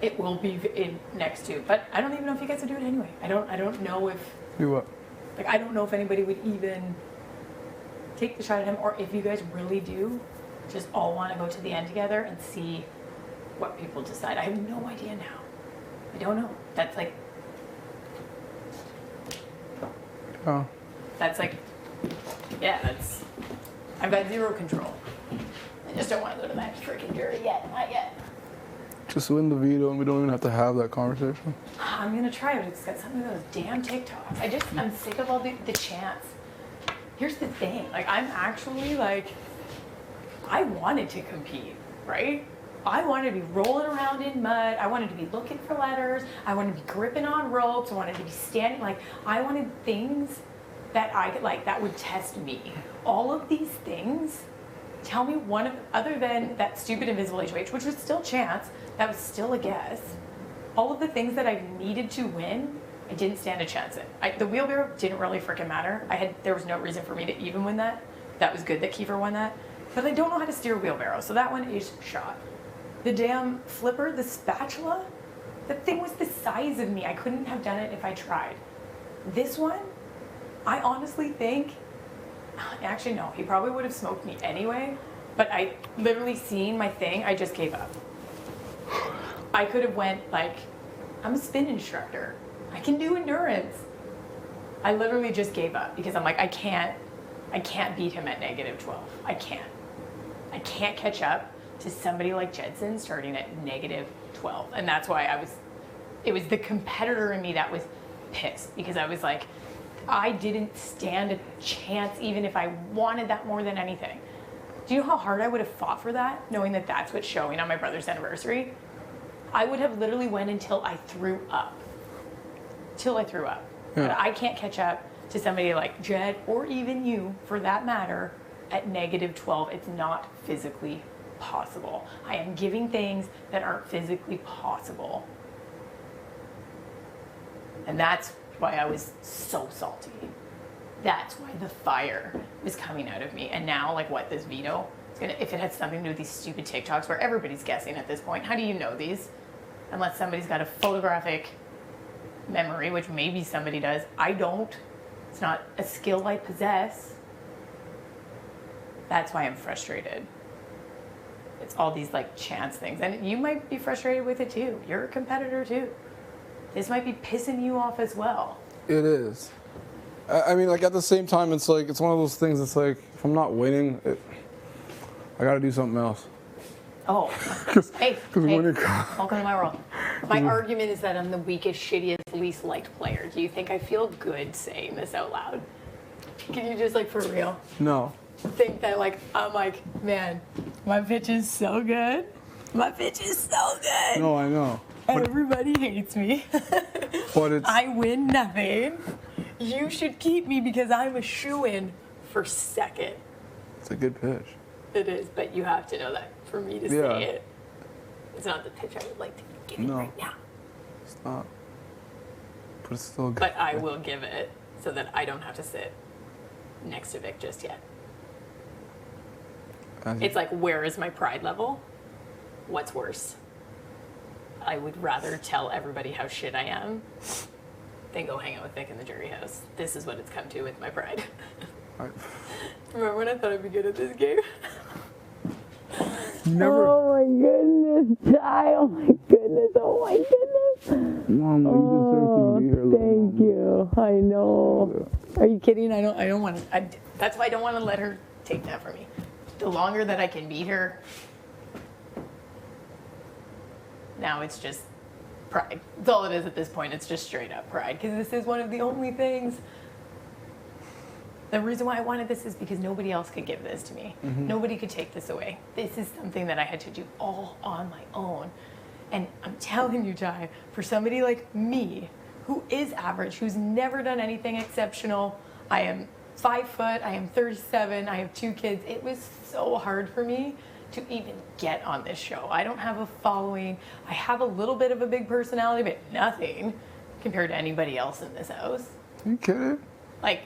S3: it will be in next to, but I don't even know if you guys would do it anyway. I don't know if,
S6: Do what?
S3: like, I don't know if anybody would even take the shot at him, or if you guys really do just all want to go to the end together and see what people decide. I have no idea now. I don't know. That's like,
S6: Oh.
S3: that's like, yeah, that's, I've got zero control. I just don't want to go to that freaking jury yet, not yet.
S6: Just win the veto and we don't even have to have that conversation.
S3: I'm gonna try, but it's got some of those damn TikToks. I'm sick of all the chants. Here's the thing, like, I'm actually like, I wanted to compete, right? I wanted to be rolling around in mud. I wanted to be looking for letters. I wanted to be gripping on ropes. I wanted to be standing, like, I wanted things that I could, like, that would test me. All of these things, tell me one of, other than that stupid invisible HOH, which was still chance, that was still a guess. All of the things that I needed to win, I didn't stand a chance in. The wheelbarrow didn't really freaking matter. There was no reason for me to even win that. That was good that Kiefer won that. But I don't know how to steer a wheelbarrow, so that one is shot. The damn flipper, the spatula, that thing was the size of me. I couldn't have done it if I tried. This one, I honestly think, actually no, he probably would have smoked me anyway, but I literally seen my thing, I just gave up. I could have went like, I'm a spin instructor. I can do endurance. I literally just gave up because I'm like, I can't beat him at -12. I can't catch up to somebody like Jedson starting at -12. And that's why it was the competitor in me that was pissed, because I was like, I didn't stand a chance even if I wanted that more than anything. Do you know how hard I would have fought for that, knowing that that's what's showing on my brother's anniversary? I would have literally went until I threw up. Till I threw up.
S6: Yeah.
S3: But I can't catch up to somebody like Jed, or even you, for that matter, at -12. It's not physically possible. I am giving things that aren't physically possible. And that's why I was so salty. That's why the fire was coming out of me. And now, like, what, this veto? If it had something to do with these stupid TikToks where everybody's guessing at this point, how do you know these? Unless somebody's got a photographic memory, which maybe somebody does. I don't. It's not a skill I possess. That's why I'm frustrated. It's all these like chance things. And you might be frustrated with it too. You're a competitor too. This might be pissing you off as well.
S6: It is. I mean, like at the same time, it's like it's one of those things. It's like if I'm not winning, I got to do something else.
S3: Oh, hey,
S6: when
S3: welcome to my world. My argument is that I'm the weakest, shittiest, least liked player. Do you think I feel good saying this out loud? Can you just like for real
S6: No.
S3: think that like I'm like, man, my pitch is so good. My pitch is so good.
S6: No, I know.
S3: Everybody hates me.
S6: But it's
S3: I win nothing. You should keep me because I'm a shoo-in for second.
S6: it's a good pitch.
S3: It is, but you have to know that for me to
S6: Yeah.
S3: say it, it's not the pitch I would like to be giving
S6: No.
S3: right now.
S6: It's not. But it's still good.
S3: But I will give it so that I don't have to sit next to Vic just yet. It's like, where is my pride level? What's worse? I would rather tell everybody how shit I am than go hang out with Vic in the jury house. This is what it's come to with my pride. Remember when I thought I'd be good at this game?
S6: Never.
S3: Oh my goodness, Ty. Oh my goodness. Oh my goodness.
S6: Mom, you deserve to be here.
S3: Thank you. I know. Are you kidding? I don't want to. That's why I don't want to let her take that from me. The longer that I can beat her, now it's just pride. That's all it is at this point. It's just straight up pride. Because this is one of the only things. The reason why I wanted this is because nobody else could give this to me. Nobody could take this away. This is something that I had to do all on my own. And I'm telling you, Jai, for somebody like me, who is average, who's never done anything exceptional, I am 5 foot, I am 37, I have 2 kids. It was so hard for me to even get on this show. I don't have a following. I have a little bit of a big personality, but nothing compared to anybody else in this house.
S6: Are you kidding?
S3: Like,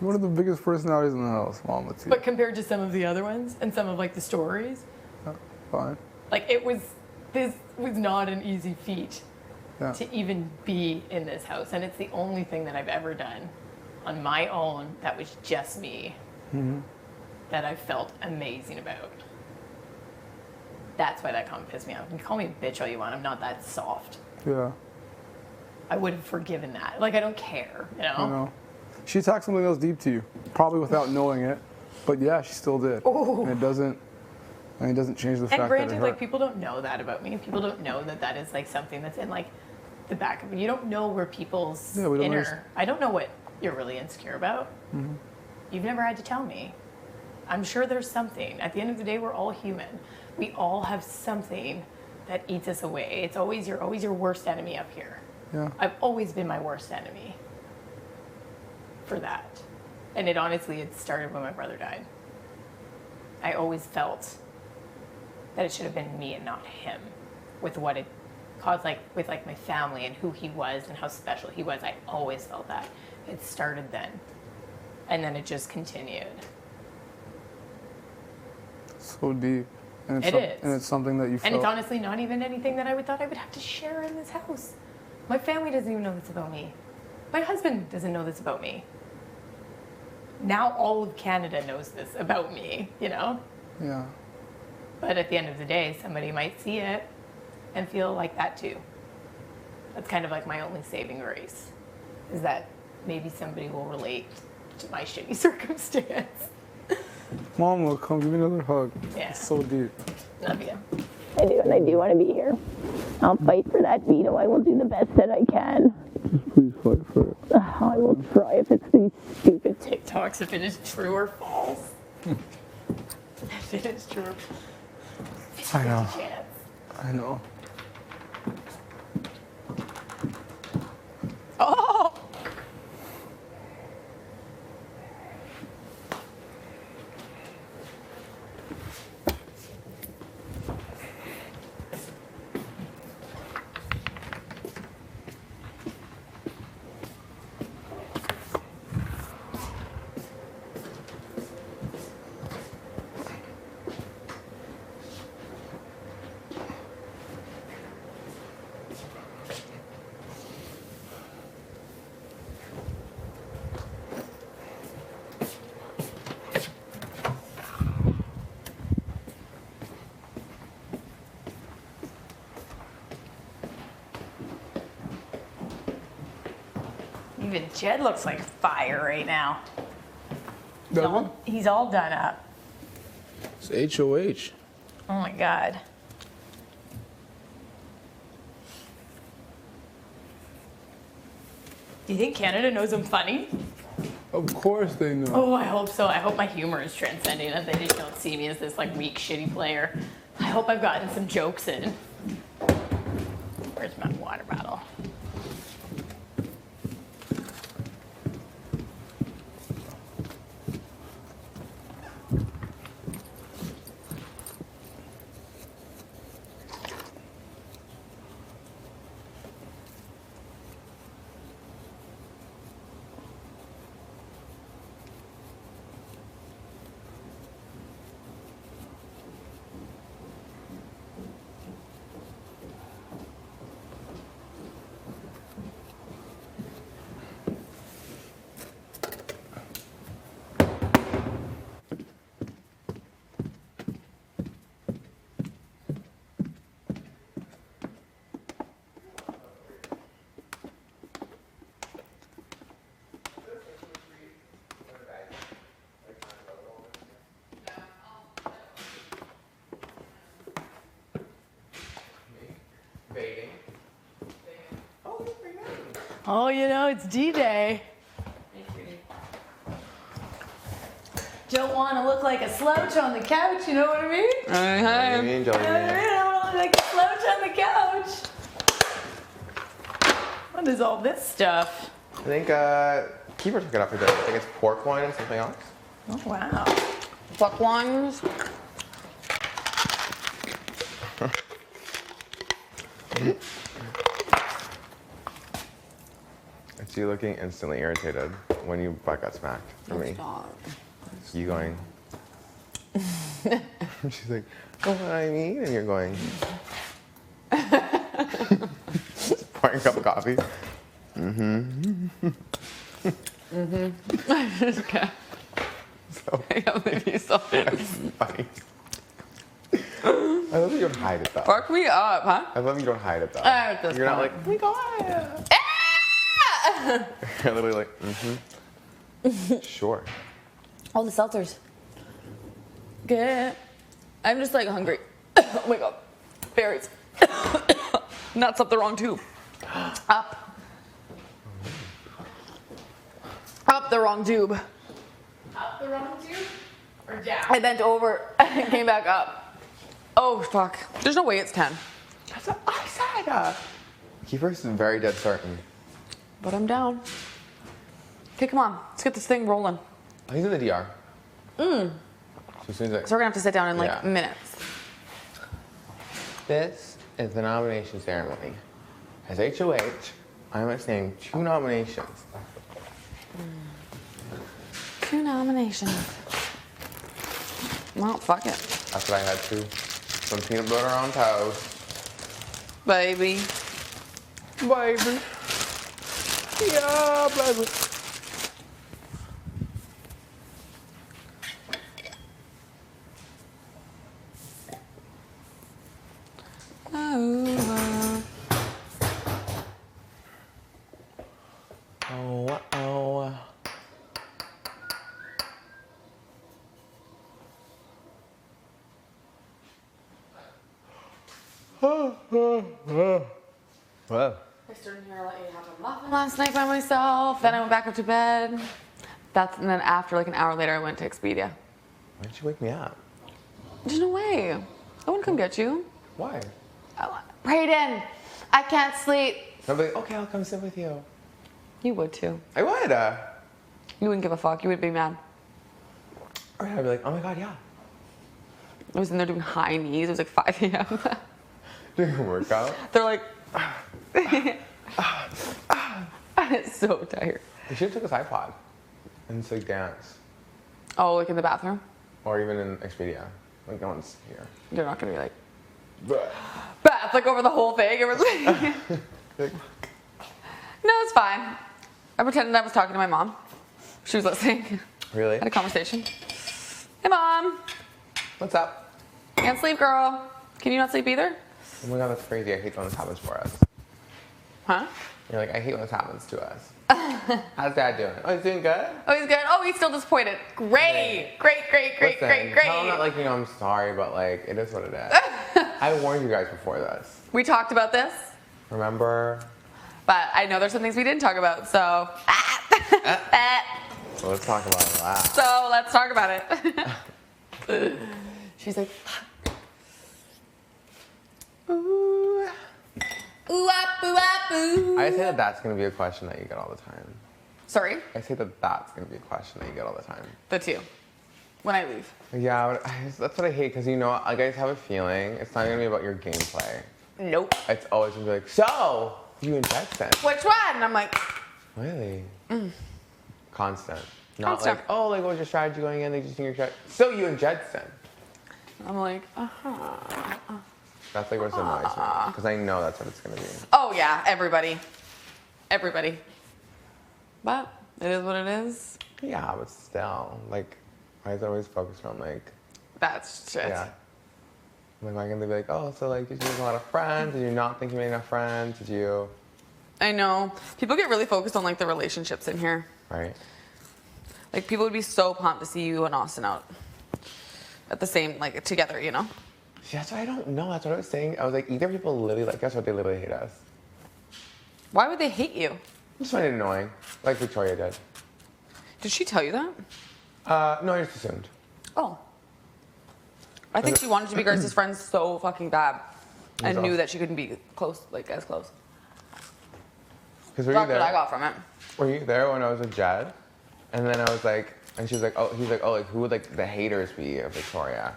S6: One of the biggest personalities in the house, Mom. Let's see.
S3: but compared to some of the other ones and some of like the stories,
S6: Fine.
S3: like this was not an easy feat
S6: Yeah.
S3: to even be in this house. And it's the only thing that I've ever done on my own that was just me that I felt amazing about. That's why that comment pissed me off. You can call me a bitch all you want. I'm not that soft.
S6: Yeah.
S3: I would have forgiven that. Like, I don't care, you know?
S6: I know. She attacked something else deep to you, probably without knowing it. But yeah, she still did.
S3: Ooh.
S6: And it doesn't change the fact
S3: And granted,
S6: that it
S3: like,
S6: hurt.
S3: people don't know that about me. People don't know that that is, like, something that's in, like, the back of me. You don't know where people's
S6: Yeah, we don't
S3: inner...
S6: understand.
S3: I don't know what you're really insecure about. You've never had to tell me. I'm sure there's something. At the end of the day, we're all human. We all have something that eats us away. You're always your worst enemy up here.
S6: Yeah.
S3: I've always been my worst enemy for that. And it started when my brother died. I always felt that it should have been me and not him with what it caused, like with like my family and who he was and how special he was. I always felt that. It started then. And then it just continued.
S6: So deep. And
S3: It is.
S6: And it's something that you felt.
S3: And it's honestly not even anything that I thought I would have to share in this house. My family doesn't even know this about me. My husband doesn't know this about me. Now all of Canada knows this about me, you know?
S6: Yeah.
S3: But at the end of the day, somebody might see it and feel like that too. That's kind of like my only saving grace, is that maybe somebody will relate to my shitty circumstance.
S6: Mom, look, come give me another hug.
S3: Yeah.
S6: It's so deep.
S3: Love you.
S7: I do, and I do want to be here. I'll fight for that veto. I will do the best that I can.
S6: Please fight for it.
S7: I will try if it's these stupid
S3: TikToks, if it is true or false. If it is true.
S6: I know.
S3: Chance.
S6: I know.
S3: Oh! Even Jed looks like fire right now.
S6: That one?
S3: He's all done up.
S6: It's HOH.
S3: Oh my God. Do you think Canada knows I'm funny?
S6: Of course they know.
S3: Oh, I hope so. I hope my humor is transcending, that they just don't see me as this like weak, shitty player. I hope I've gotten some jokes in. Where's my water bottle? Oh, you know, it's D-Day. Don't want to look like a slouch on the couch, you know what I mean?
S2: I mean, Joey.
S3: I don't want to look like a slouch on the couch. What is all this stuff?
S2: I think Keeper took it up for dinner. I think it's pork loin and something else.
S3: Oh, wow.
S5: Fuck lines.
S2: It's you looking instantly irritated when you butt got smacked for me.
S5: Stop.
S2: You going. She's like, oh, what I mean? And you're going. Pouring a cup of coffee.
S5: Okay.
S2: So
S5: I can't believe you saw it.
S2: that's funny. I love that you don't hide it though.
S5: Fuck me up, huh?
S2: I love you don't hide it though.
S5: At this
S2: You're not
S5: point.
S2: like, we got it. You're literally like, sure.
S5: All the seltzers. Good. I'm just like hungry. Oh my god. Berries. Nuts up the wrong tube. Up. Up the wrong tube.
S3: Up the wrong tube or down?
S5: I bent over and came back up. Oh fuck. There's no way it's 10.
S2: That's what I said. Keeper's very dead certain.
S5: But I'm down. Okay, come on. Let's get this thing rolling.
S2: Oh, he's in the DR. So as soon as
S5: So we're gonna have to sit down in like
S2: Yeah.
S5: minutes.
S2: this is the nomination ceremony. As HOH, I'm extending 2 nominations.
S5: 2 nominations. Well, fuck it.
S2: That's what I had to. Some peanut butter on toast.
S5: Baby.
S2: Baby. Yeah, baby. Oh, oh. Whoa.
S5: I stood in here let you have a muffin last night by myself. Then I went back up to bed. And then after like an hour later, I went to Expedia.
S2: Why didn't you wake me up?
S5: There's no way. I wouldn't come get you.
S2: Why?
S5: Brayden, I can't sleep.
S2: I'd be like, okay, I'll come sit with you.
S5: You would too.
S2: I would.
S5: You wouldn't give a fuck. You would be mad.
S2: Or I'd be like, oh my god, yeah.
S5: I was in there doing high knees. It was like 5 a.m.
S2: Doing a workout.
S5: They're like, I'm so tired.
S2: You should have took his iPod and just like dance.
S5: Oh, like in the bathroom?
S2: Or even in Expedia. Like no one's here.
S5: They're not gonna be like,
S2: But
S5: bath, like over the whole thing. Everyone's like, no, it's fine. I pretended I was talking to my mom. She was listening.
S2: really?
S5: Had a conversation. Hey, Mom.
S2: What's up?
S5: Can't sleep, girl. Can you not sleep either?
S2: Oh my god, that's crazy. I hate when this happens for us.
S5: Huh?
S2: You're like, I hate when this happens to us. How's Dad doing? Oh, he's doing good?
S5: Oh, he's good? Oh, he's still disappointed. Great.
S2: Listen, tell him that, like, you know, I'm sorry, but, like, it is what it is. I warned you guys before this.
S5: We talked about this,
S2: Remember?
S5: but I know there's some things we didn't talk about, so.
S2: So let's talk about that.
S5: So let's talk about it. She's like, ooh. Ooh, up, ooh, up, ooh.
S2: I say that that's going to be a question that you get all the time.
S5: Sorry?
S2: I say that that's going to be a question that you get all the time.
S5: The two. When I leave.
S2: Yeah, but that's what I hate, because, you know, I guys have a feeling it's not going to be about your gameplay.
S5: Nope.
S2: It's always going to be like, so, you and Jetson.
S5: Which one? And I'm like,
S2: Really? Constant. Not
S5: Constant.
S2: like, oh, like, what was your strategy going in? They just think your strategy. So, you and Jetson.
S5: I'm like,
S2: That's like what's annoys me, because I know that's what it's going to be.
S5: Oh yeah, everybody. Everybody. But it is what it is.
S2: Yeah, but still, like, I was always focused on, like,
S5: That's shit.
S2: yeah. Like, why can't they be like, oh, so, like, did you make a lot of friends? Did you not think you made enough friends? Did you,
S5: I know. People get really focused on like the relationships in here.
S2: right?
S5: Like people would be so pumped to see you and Austin out at the same, like together, you know?
S2: See, that's what I don't know. That's what I was saying. I was like, either people literally like us or they literally hate us.
S5: Why would they hate you?
S2: I just find it annoying, like Victoria did.
S5: Did she tell you that?
S2: No, I just assumed.
S5: Oh. I think she wanted to be Grace's friend so fucking bad and knew that she couldn't be close, like as close.
S2: Because were you
S5: That's what I
S2: there?
S5: got from it.
S2: Were you there when I was with Jed? And then I was like, and she was like, oh, he's like, oh, like who would like the haters be of Victoria?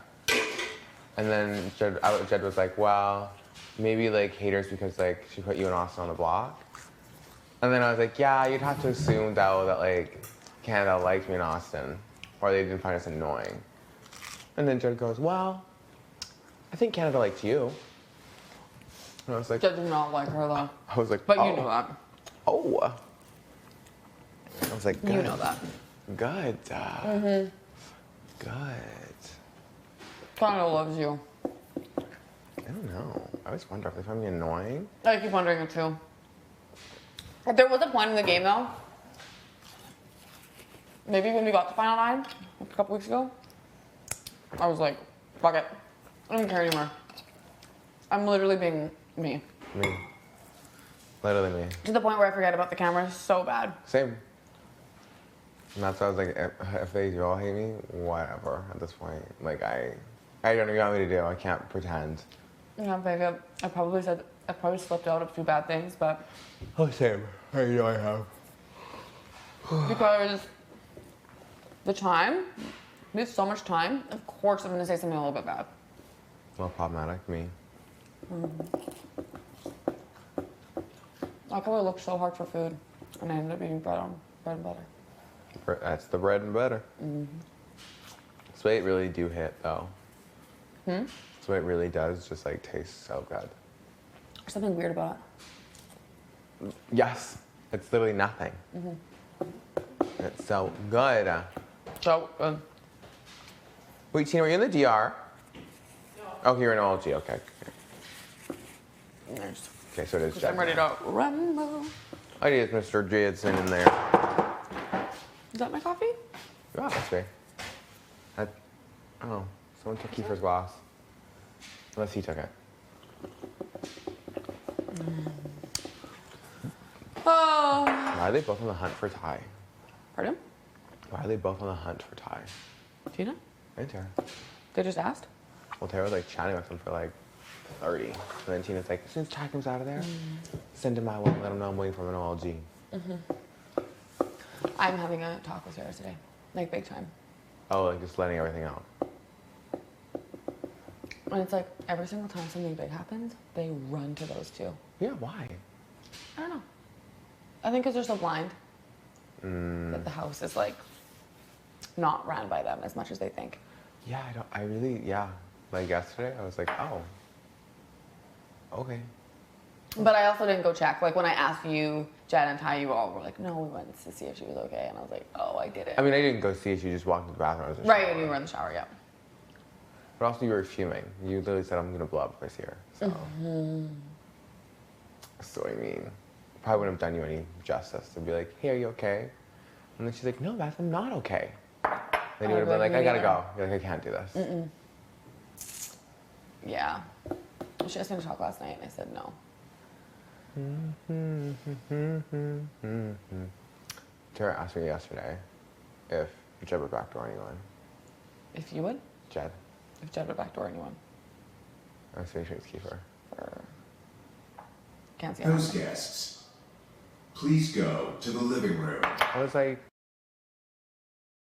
S2: And then Jed was like, well, maybe like haters because like she put you and Austin on the block. And then I was like, yeah, you'd have to assume though that like Canada liked me and Austin, or they didn't find us annoying. And then Jed goes, well, I think Canada liked you. And I was like,
S5: Jed did not like her though.
S2: I was like,
S5: But
S2: oh.
S5: you know that.
S2: Oh. I was like, good.
S5: You know that.
S2: Good. Good.
S5: Canada loves you.
S2: I don't know. I always wonder if they find me annoying.
S5: I keep wondering it too. There was a point in the game though, maybe when we got to Final 9 a couple weeks ago, I was like, fuck it. I don't care anymore. I'm literally being me.
S2: Me. Literally me.
S5: To the point where I forget about the camera so bad.
S2: Same. And that's why I was like, if they do all hate me, whatever at this point. Like, I don't know what you want me to do. I can't pretend.
S5: Yeah, baby, I probably slipped out a few bad things, but
S2: Oh, same. I know I have.
S5: because the time, we have so much time, of course I'm gonna say something a little bit bad.
S2: Well, problematic, me.
S5: I probably looked so hard for food, and I ended up eating bread and butter.
S2: That's the bread and butter. Sweet really do hit, though. Sweet really does just, like, taste so good.
S5: There's something weird about it.
S2: Yes. It's literally nothing. It's so good.
S5: So,
S2: Wait, Tina, were you in the DR? No. Oh, you're in OLG. Okay.
S5: nice.
S2: Okay, so it is.
S5: I'm ready to rumble.
S2: I need Mr. Jadson in there.
S5: Is that my coffee?
S2: Yeah, that's me. Oh, someone took Kiefer's glass. Unless he took it.
S5: Oh.
S2: Why are they both on the hunt for Ty?
S5: Pardon?
S2: Why are they both on the hunt for Ty?
S5: Tina?
S2: And Tara.
S5: They just asked?
S2: Well, Tara was like chatting with them for like 30. And then Tina's like, as soon as Ty comes out of there, send him my way and let him know I'm waiting for him in OLG.
S5: I'm having a talk with Sarah today. Like, big time.
S2: Oh, like just letting everything out.
S5: And it's like, every single time something big happens, they run to those two.
S2: Yeah, why?
S5: I don't know. I think because they're so blind that the house is like not ran by them as much as they think.
S2: Yeah, yeah. Like yesterday, I was like, oh. Okay.
S5: But I also didn't go check. Like when I asked you, Jed and Ty, you all were like, no, we went to see if she was okay. And I was like, oh, I did it.
S2: I mean, I didn't go see it. You just walked into the bathroom. I was just
S5: Right when you were in the shower, yeah.
S2: But also, you were fuming. You literally said, I'm going to blow up if I see her. So. So, I mean, probably wouldn't have done you any justice to be like, hey, are you okay? And then she's like, no, Beth, I'm not okay. Then you would have been like, I gotta go. You're like, I can't do this.
S5: Yeah. She asked me to talk last night, and I said no.
S2: Tara asked me yesterday if Jed would backdoor anyone.
S5: If you would?
S2: Jed.
S5: If Jed would backdoor anyone?
S2: I was thinking it was Kiefer.
S5: Can't see
S1: House guests, please go to the living room.
S2: I was like,